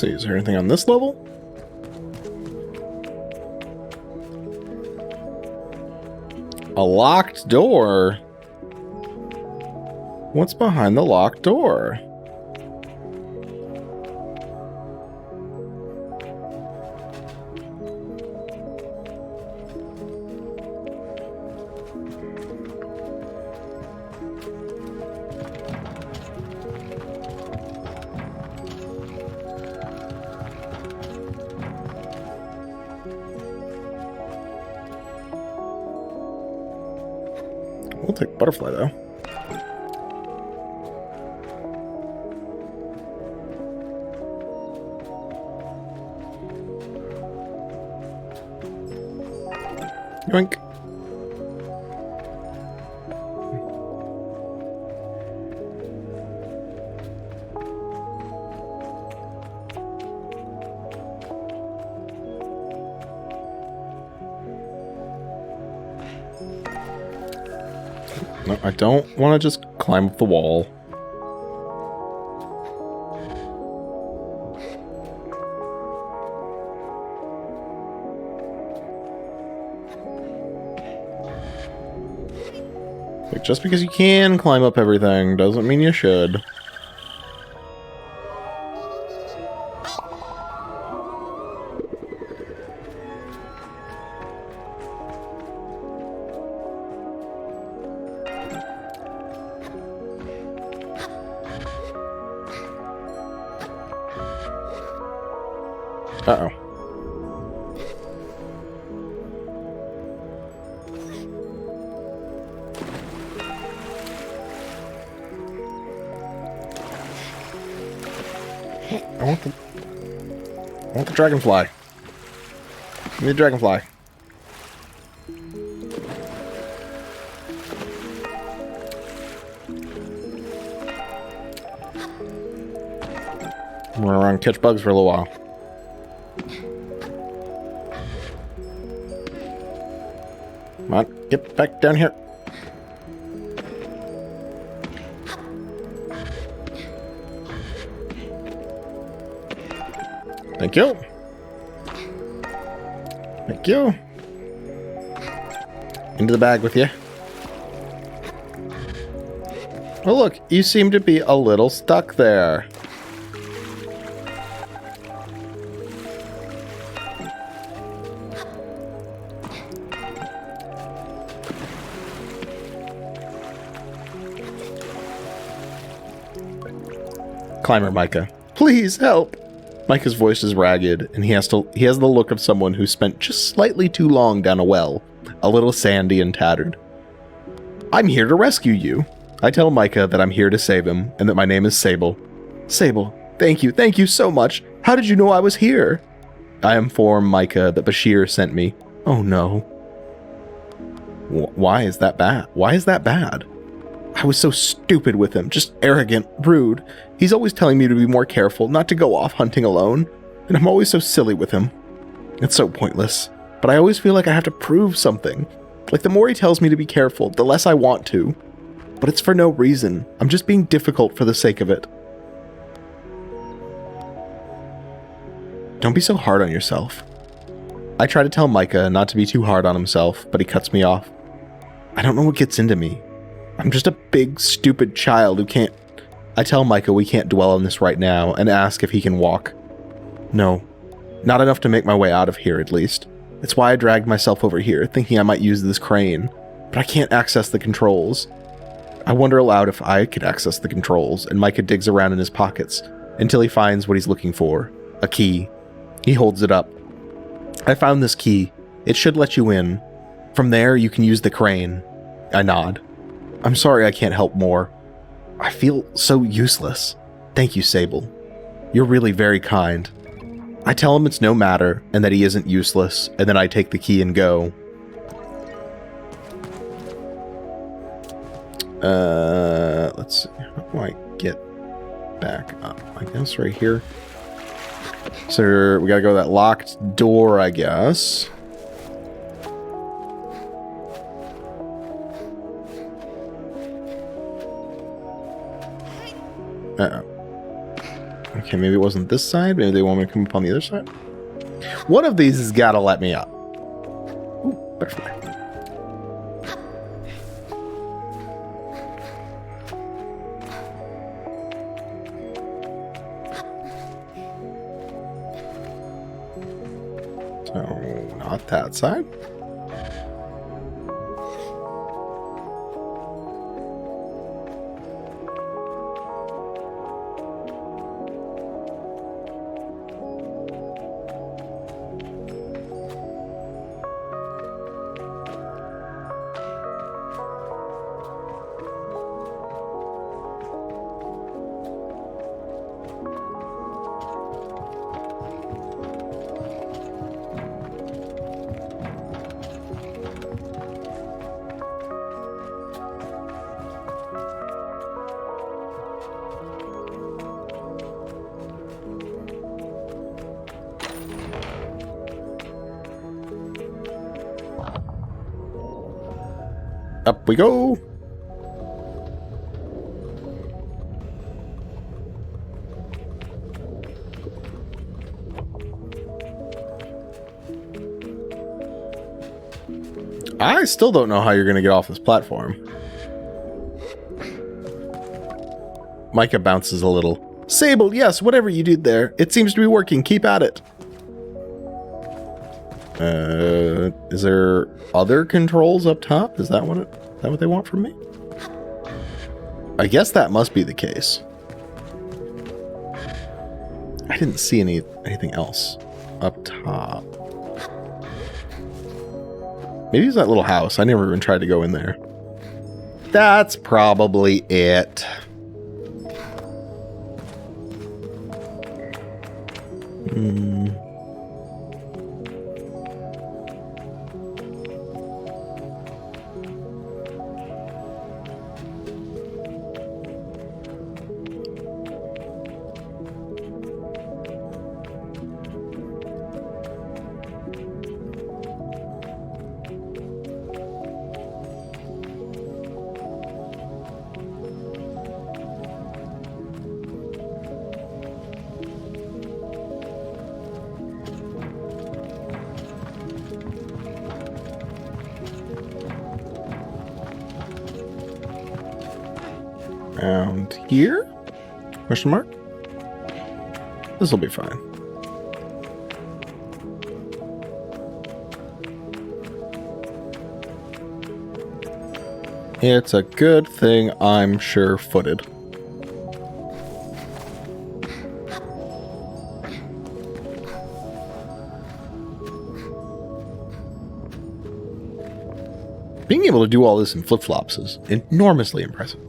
see, is there anything on this level? A locked door? What's behind the locked door? We'll take butterfly, though. Yoink. No, I don't want to just climb up the wall. Like, just because you can climb up everything doesn't mean you should. Uh-oh. I want the dragonfly. Give me the dragonfly. I'm gonna run and catch bugs for a little while. Come on, get back down here. Thank you. Thank you. Into the bag with you. Oh look, you seem to be a little stuck there. Climber Micah. Please help. Micah's voice is ragged, and he has the look of someone who spent just slightly too long down a well, a little sandy and tattered. I'm here to rescue you. I tell Micah that I'm here to save him, and that my name is Sable. Sable, thank you so much. How did you know I was here? I inform Micah that Bashir sent me. Oh no. Why is that bad? Why is that bad? I was so stupid with him, just arrogant, rude. He's always telling me to be more careful, not to go off hunting alone, and I'm always so silly with him. It's so pointless, but I always feel like I have to prove something. Like the more he tells me to be careful, the less I want to. But it's for no reason. I'm just being difficult for the sake of it. Don't be so hard on yourself. I try to tell Micah not to be too hard on himself, but he cuts me off. I don't know what gets into me. I'm just a big, stupid child who can't... I tell Micah we can't dwell on this right now and ask if he can walk. No, not enough to make my way out of here, at least. It's why I dragged myself over here, thinking I might use this crane, but I can't access the controls. I wonder aloud if I could access the controls, and Micah digs around in his pockets until he finds what he's looking for, a key. He holds it up. I found this key. It should let you in. From there, you can use the crane. I nod. I'm sorry I can't help more. I feel so useless. Thank you, Sable. You're really very kind. I tell him it's no matter, and that he isn't useless, and then I take the key and go. Let's see. How do I get back up? I guess right here. So we gotta go to that locked door, I guess. Uh-oh. Okay, maybe it wasn't this side. Maybe they want me to come up on the other side. One of these has got to let me up. Ooh, butterfly. So, not that side. Up we go. I still don't know how you're going to get off this platform. Micah bounces a little. Sable, yes, whatever you did there. It seems to be working. Keep at it. Is there other controls up top? Is that what they want from me? I guess that must be the case. I didn't see anything else up top. Maybe it's that little house. I never even tried to go in there. That's probably it. Around here? Question mark? This will be fine. It's a good thing I'm sure-footed. Being able to do all this in flip-flops is enormously impressive.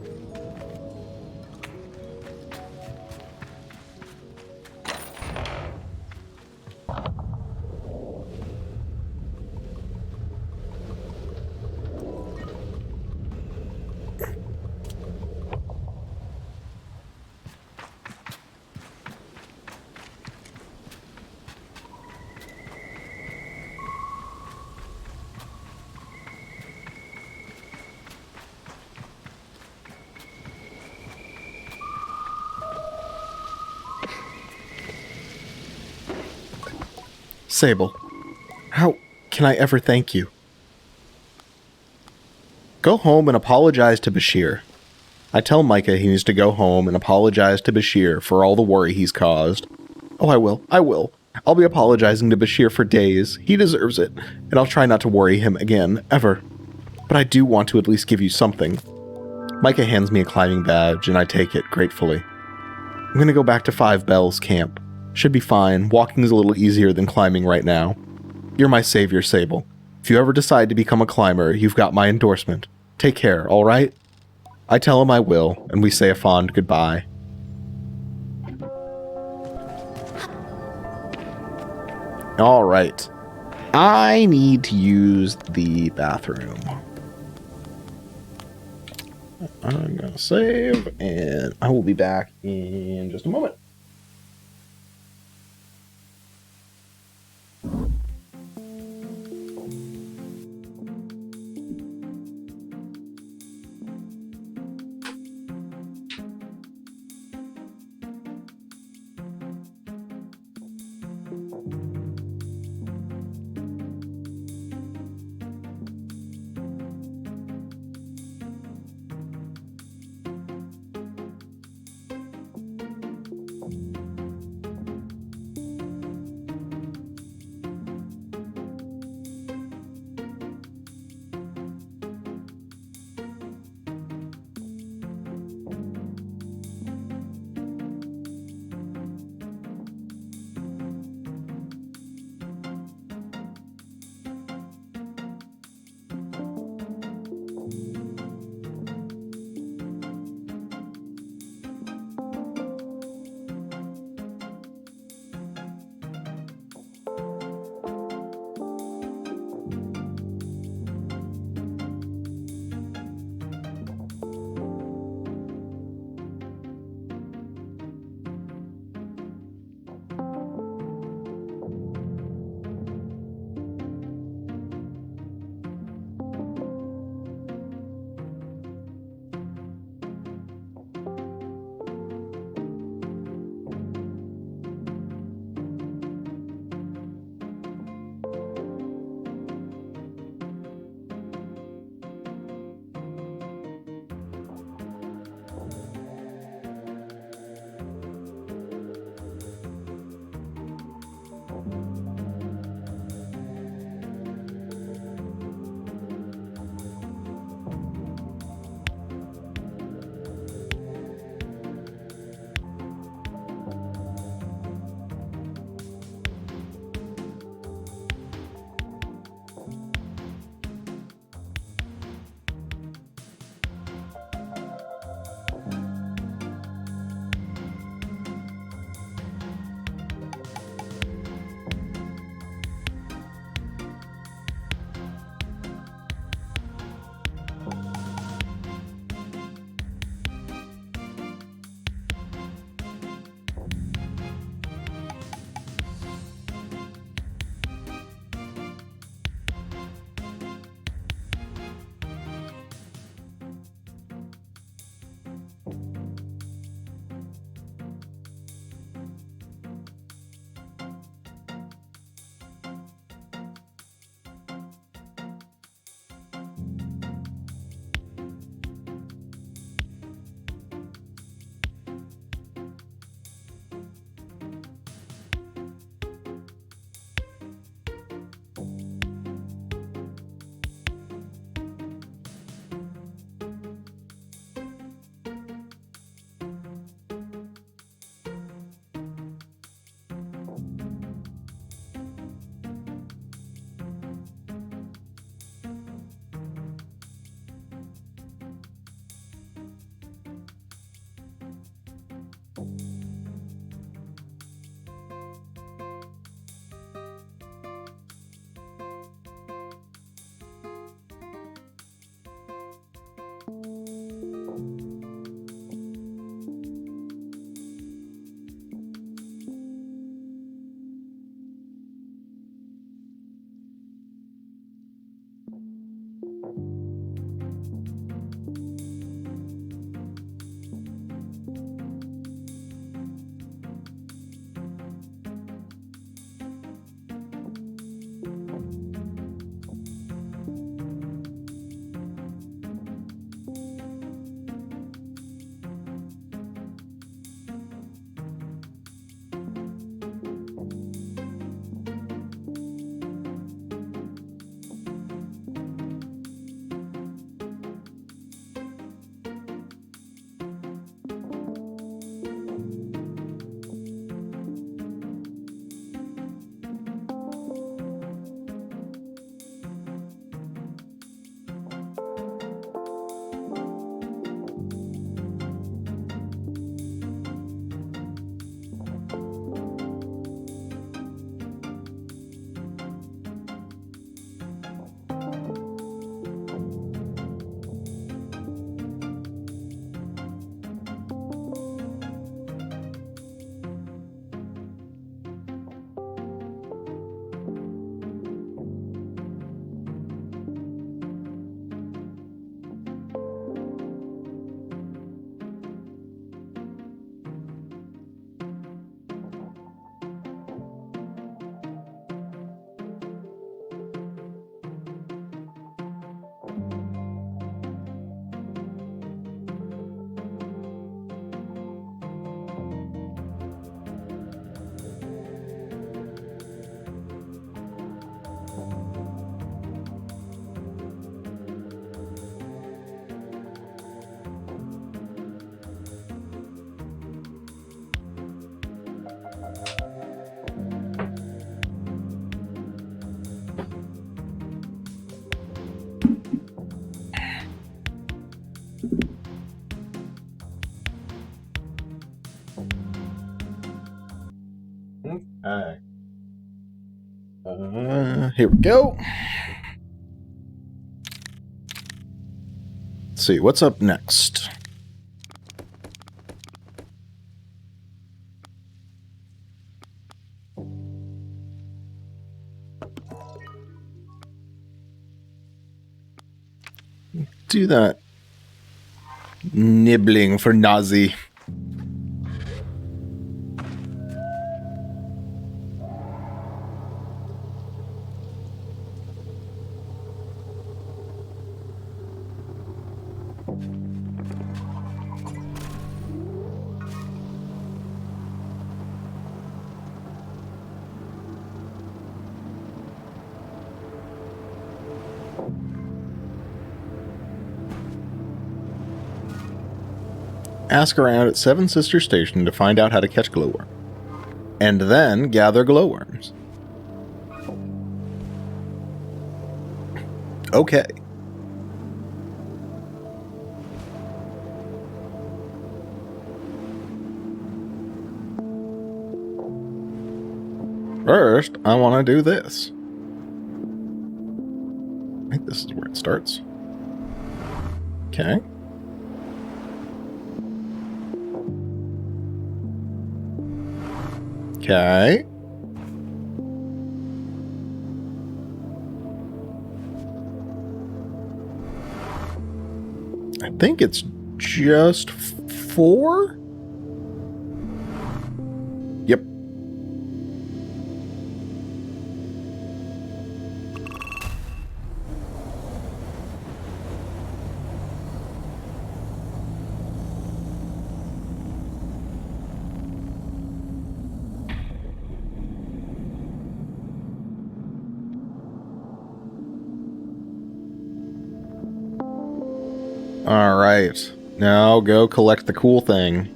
Sable, how can I ever thank you? Go home and apologize to Bashir. I tell Micah he needs to go home and apologize to Bashir for all the worry he's caused. Oh, I will. I'll be apologizing to Bashir for days. He deserves it, and I'll try not to worry him again, ever. But I do want to at least give you something. Micah hands me a climbing badge, and I take it gratefully. I'm going to go back to 5 Bells Camp. Should be fine. Walking is a little easier than climbing right now. You're my savior, Sable. If you ever decide to become a climber, you've got my endorsement. Take care, all right? I tell him I will, and we say a fond goodbye. All right. I need to use the bathroom. I'm going to save, and I will be back in just a moment. Alright. Here we go. Let's see, what's up next? Do that nibbling for Nazi. Ask around at Seven Sisters Station to find out how to catch glowworm. And then gather glowworms. Okay. First, I want to do this. I think this is where it starts. Okay. Okay. I think it's just 4? Yep. All right, now go collect the cool thing.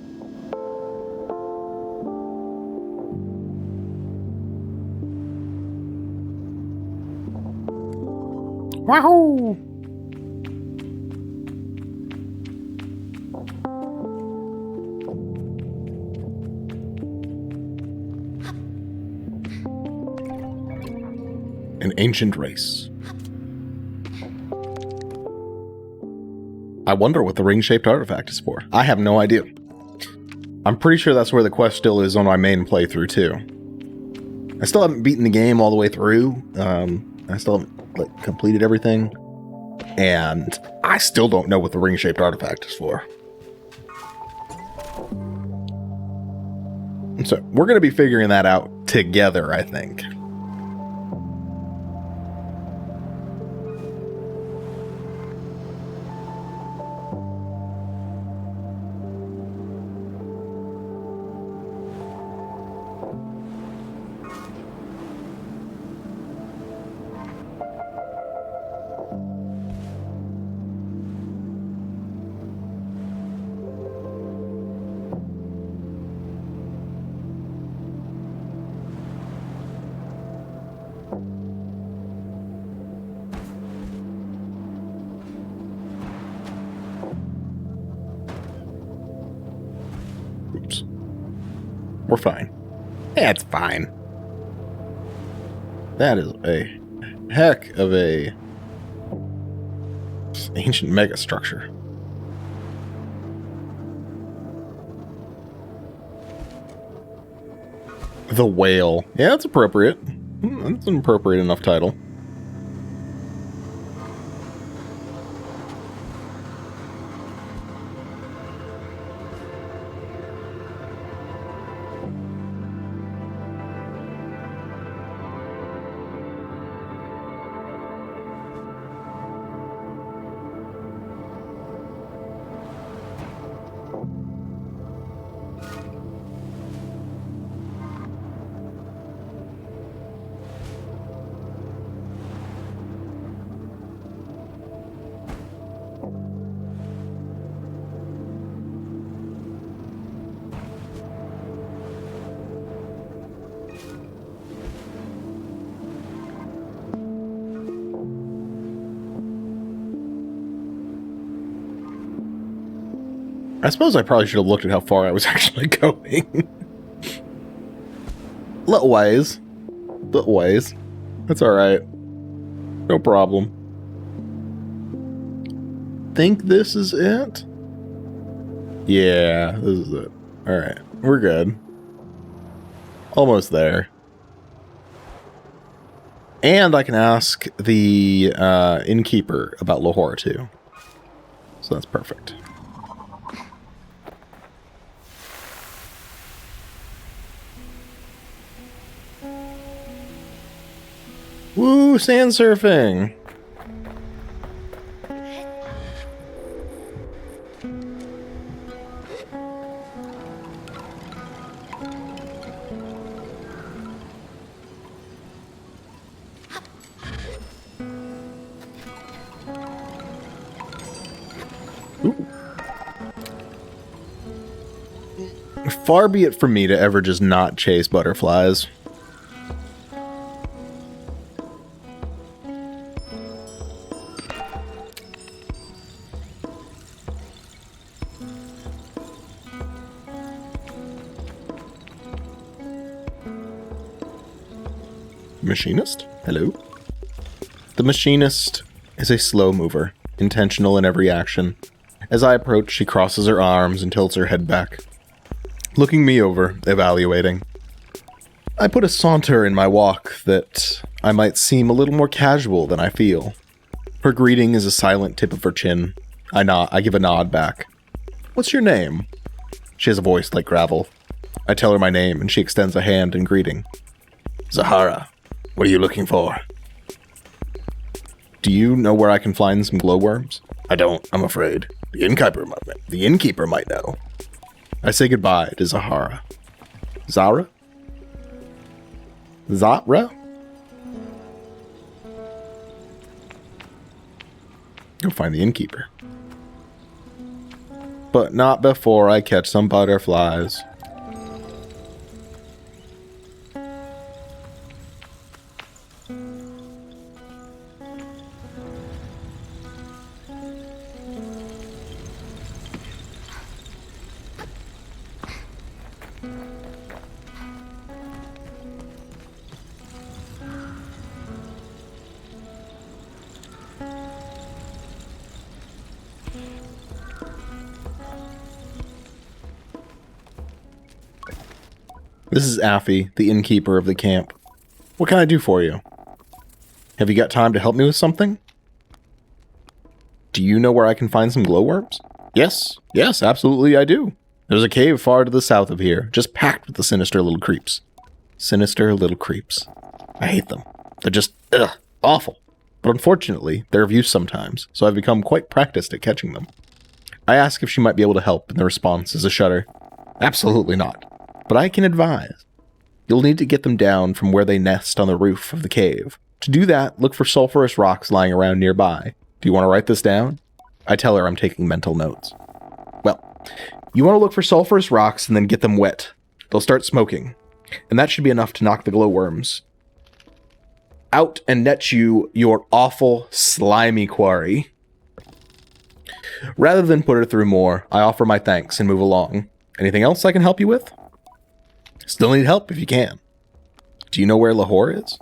Wahoo! An ancient race. I wonder what the ring-shaped artifact is for. I have no idea. I'm pretty sure that's where the quest still is on my main playthrough, too. I still haven't beaten the game all the way through. I still haven't completed everything. And I still don't know what the ring-shaped artifact is for. So, we're going to be figuring that out together, I think. Oops. We're fine. Yeah, it's fine. That is a heck of a ancient megastructure. The Whale. Yeah, that's appropriate. That's an appropriate enough title. I suppose I probably should have looked at how far I was actually going. Little ways. Little ways. That's alright. No problem. Think this is it? Yeah, this is it. Alright, we're good. Almost there. And I can ask the innkeeper about Lahore too. So that's perfect. Woo, sand surfing! Ooh. Far be it from me to ever just not chase butterflies. Machinist? Hello? The machinist is a slow mover, intentional in every action. As I approach, she crosses her arms and tilts her head back, looking me over, evaluating. I put a saunter in my walk that I might seem a little more casual than I feel. Her greeting is a silent tip of her chin. I give a nod back. What's your name? She has a voice like gravel. I tell her my name and she extends a hand in greeting. Zahara. What are you looking for? Do you know where I can find some glowworms? I don't, I'm afraid. The innkeeper might know. I say goodbye to Zahara. Zara? Zara? Go find the innkeeper. But not before I catch some butterflies. This is Affy, the innkeeper of the camp. What can I do for you? Have you got time to help me with something? Do you know where I can find some glowworms? Yes, absolutely I do. There's a cave far to the south of here, just packed with the sinister little creeps. Sinister little creeps. I hate them. They're just, awful. But unfortunately, they're of use sometimes, so I've become quite practiced at catching them. I ask if she might be able to help, and the response is a shudder. Absolutely not. But I can advise. You'll need to get them down from where they nest on the roof of the cave. To do that, look for sulfurous rocks lying around nearby. Do you want to write this down? I tell her I'm taking mental notes. Well, you want to look for sulfurous rocks and then get them wet. They'll start smoking. And that should be enough to knock the glowworms out and net you your awful, slimy quarry. Rather than put her through more, I offer my thanks and move along. Anything else I can help you with? Still need help if you can. Do you know where Lahore is?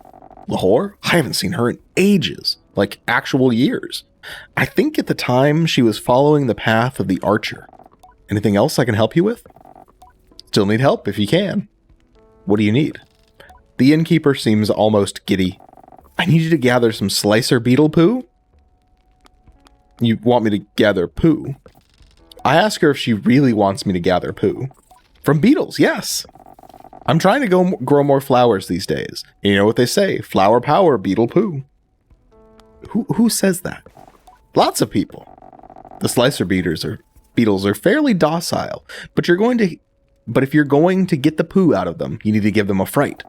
Lahore? I haven't seen her in ages. Like actual years. I think at the time she was following the path of the archer. Anything else I can help you with? Still need help if you can. What do you need? The innkeeper seems almost giddy. I need you to gather some slicer beetle poo? You want me to gather poo? I ask her if she really wants me to gather poo. From beetles, yes. I'm trying to grow more flowers these days. And you know what they say, flower power, beetle poo. Who says that? Lots of people. The slicer beetles are fairly docile, but if you're going to get the poo out of them, you need to give them a fright.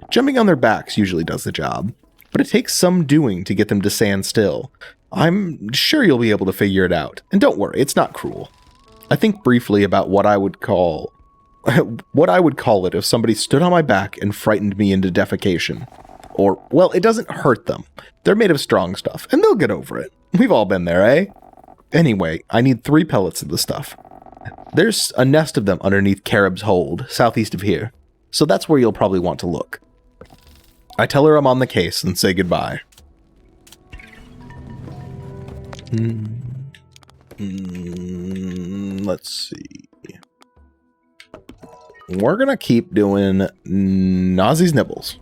Jumping on their backs usually does the job, but it takes some doing to get them to stand still. I'm sure you'll be able to figure it out. And don't worry, it's not cruel. I think briefly about what I would call it if somebody stood on my back and frightened me into defecation. Or, well, it doesn't hurt them. They're made of strong stuff, and they'll get over it. We've all been there, eh? Anyway, I need 3 pellets of the stuff. There's a nest of them underneath Carib's Hold, southeast of here. so that's where you'll probably want to look. I tell her I'm on the case and say goodbye. Let's see. We're gonna keep doing Nazi's Nibbles.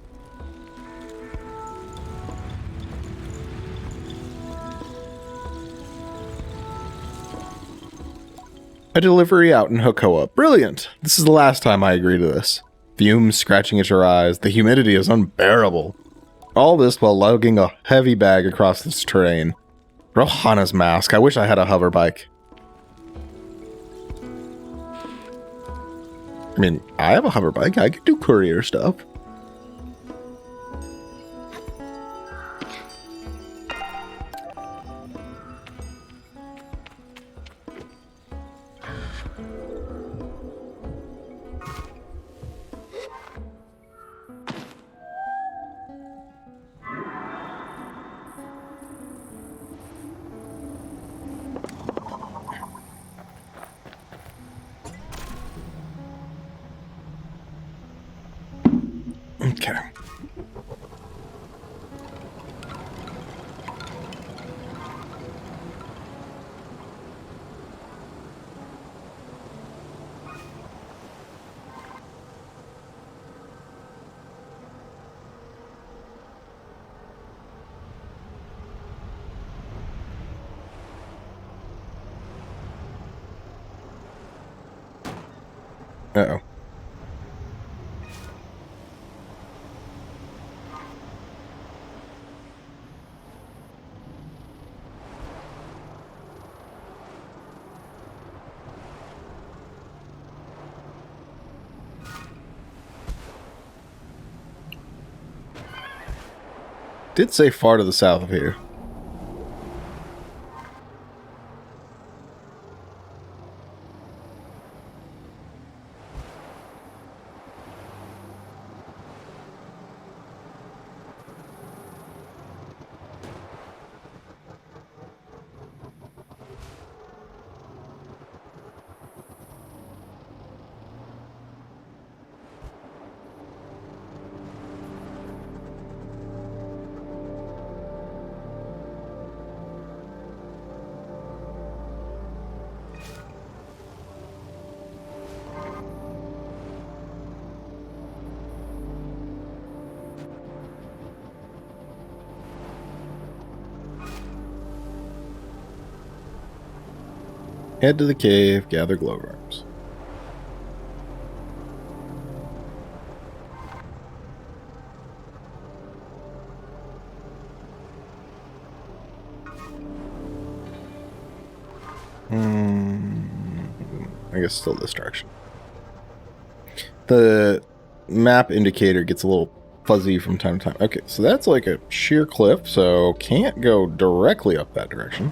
A delivery out in Hokoa. Brilliant! This is the last time I agree to this. Fumes scratching at your eyes. The humidity is unbearable. All this while lugging a heavy bag across this terrain. Rohana's mask. I wish I had a hover bike. I mean, I have a hover bike. I could do courier stuff. Okay. Uh-oh. Did say far to the south of here. Head to the cave, gather glowworms. I guess still this direction. The map indicator gets a little fuzzy from time to time. Okay, so that's like a sheer cliff, so can't go directly up that direction.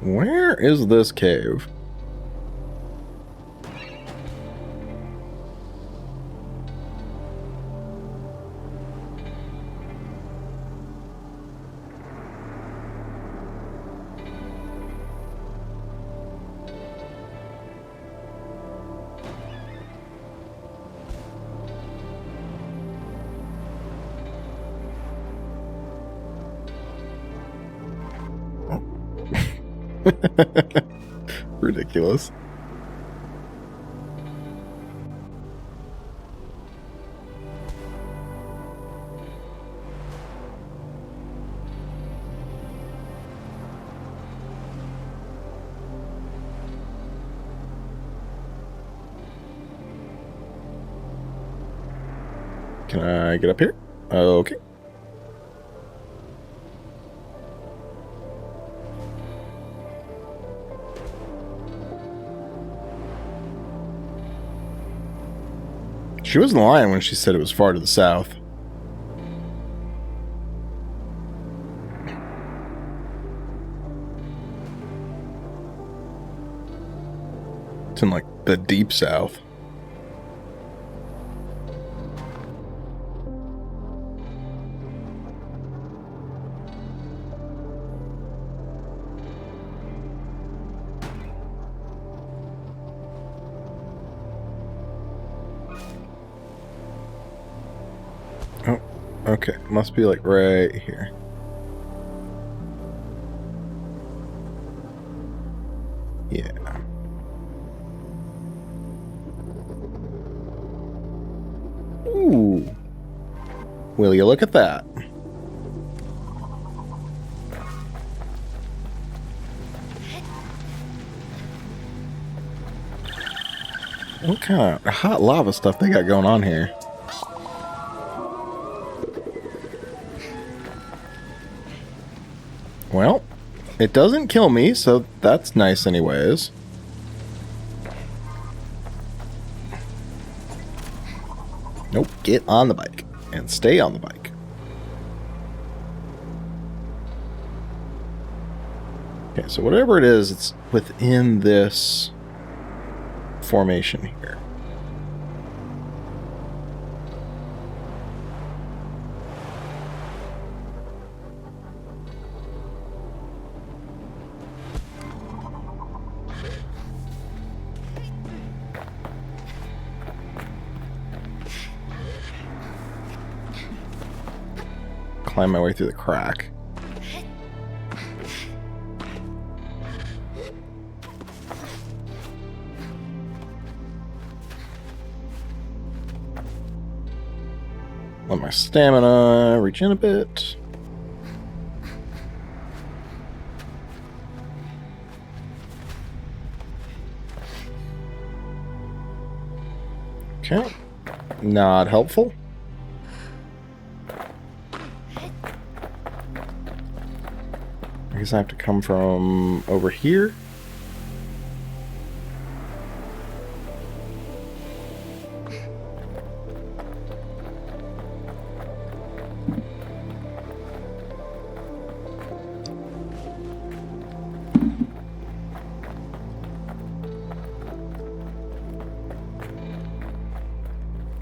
Where is this cave? Ridiculous. Can I get up here? Okay. She wasn't lying when she said it was far to the south. It's in like the deep south. Okay, must be like right here. Yeah. Ooh. Will you look at that? What kind of hot lava stuff they got going on here? Well, it doesn't kill me, so that's nice anyways. Nope, get on the bike and stay on the bike. Okay, so whatever it is, it's within this formation here. Climb my way through the crack. Let my stamina reach in a bit. Okay. Not helpful. I guess I have to come from over here.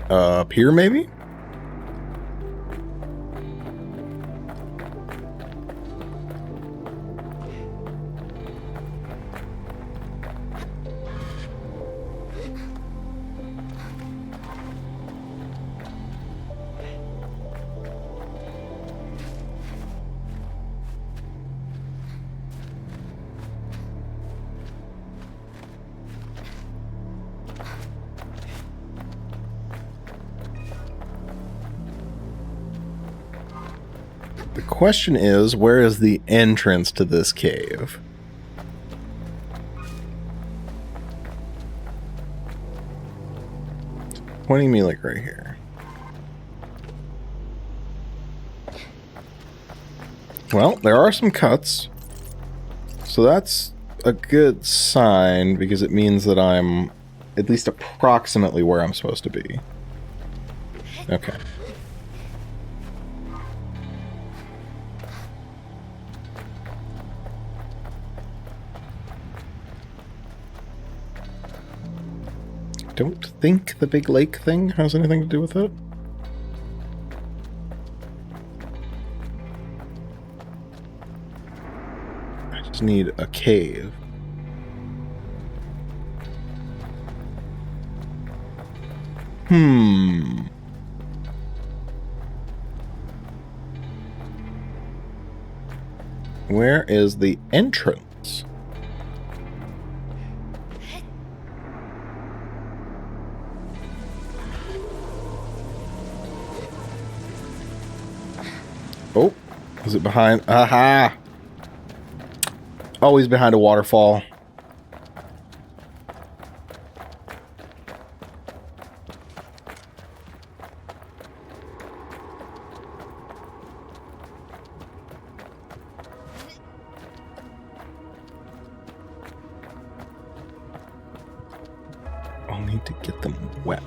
Up here, maybe? The question is, where is the entrance to this cave? It's pointing me like right here. Well, there are some cuts. So that's a good sign because it means that I'm at least approximately where I'm supposed to be. Okay. Don't think the big lake thing has anything to do with it. I just need a cave. Where is the entrance? Oh, is it behind? Aha! Always behind a waterfall. I'll need to get them wet.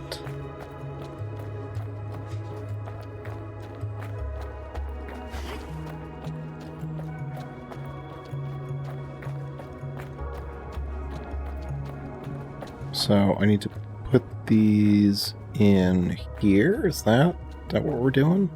So I need to put these in here. Is that what we're doing?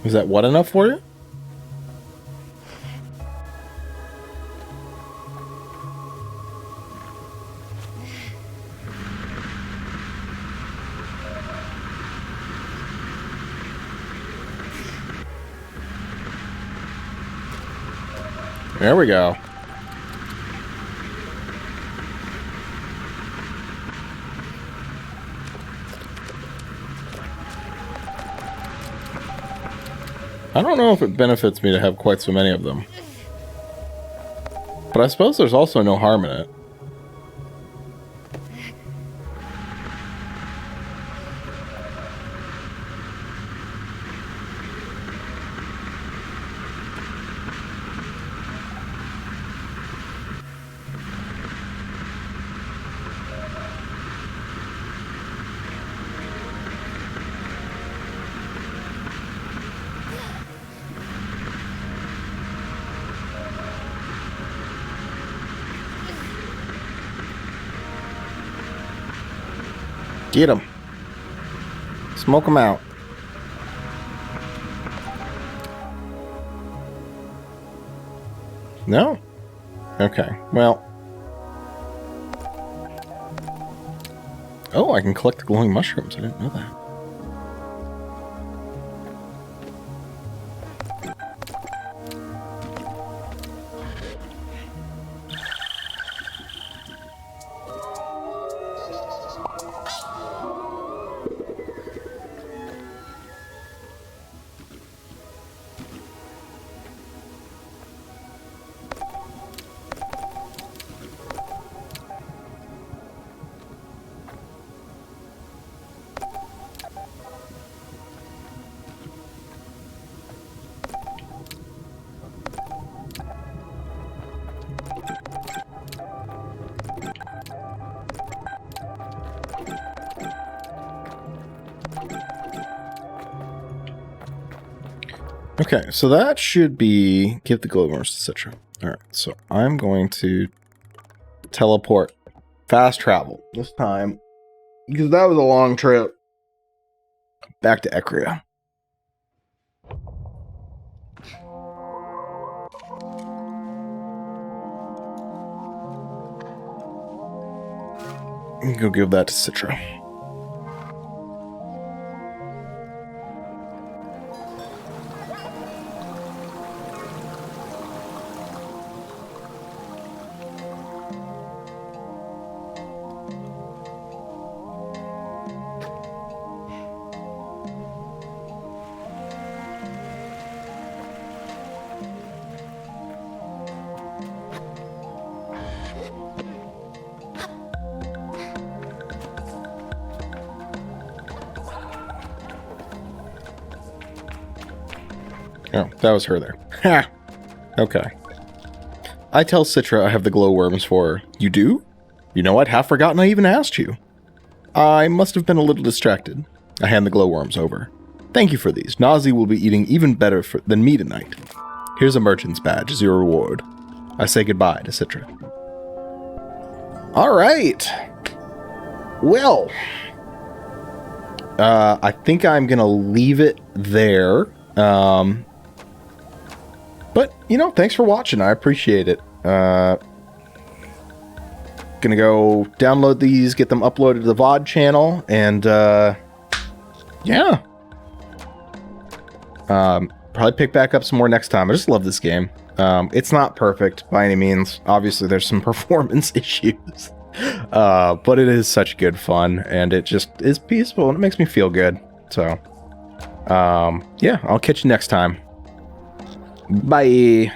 Is that what enough for you? There we go. I don't know if it benefits me to have quite so many of them. But I suppose there's also no harm in it. Get him. Smoke him out. No? Okay, well. Oh, I can collect the glowing mushrooms. I didn't know that. Okay, so that should be give the glowworms to Citra. Alright, so I'm going to teleport fast travel this time because that was a long trip back to Ecria. Go give that to Citra. Oh, that was her there. Ha! Okay. I tell Citra I have the glowworms for her. You do? You know, I'd half forgotten I even asked you. I must have been a little distracted. I hand the glowworms over. Thank you for these. Nazi will be eating even better than me tonight. Here's a merchant's badge as your reward. I say goodbye to Citra. Alright. Well. I think I'm going to leave it there. But, you know, thanks for watching. I appreciate it. Gonna go download these, get them uploaded to the VOD channel, and, yeah. Probably pick back up some more next time. I just love this game. It's not perfect by any means. Obviously, there's some performance issues. But it is such good fun, and it just is peaceful, and it makes me feel good. So, yeah, I'll catch you next time. Bye.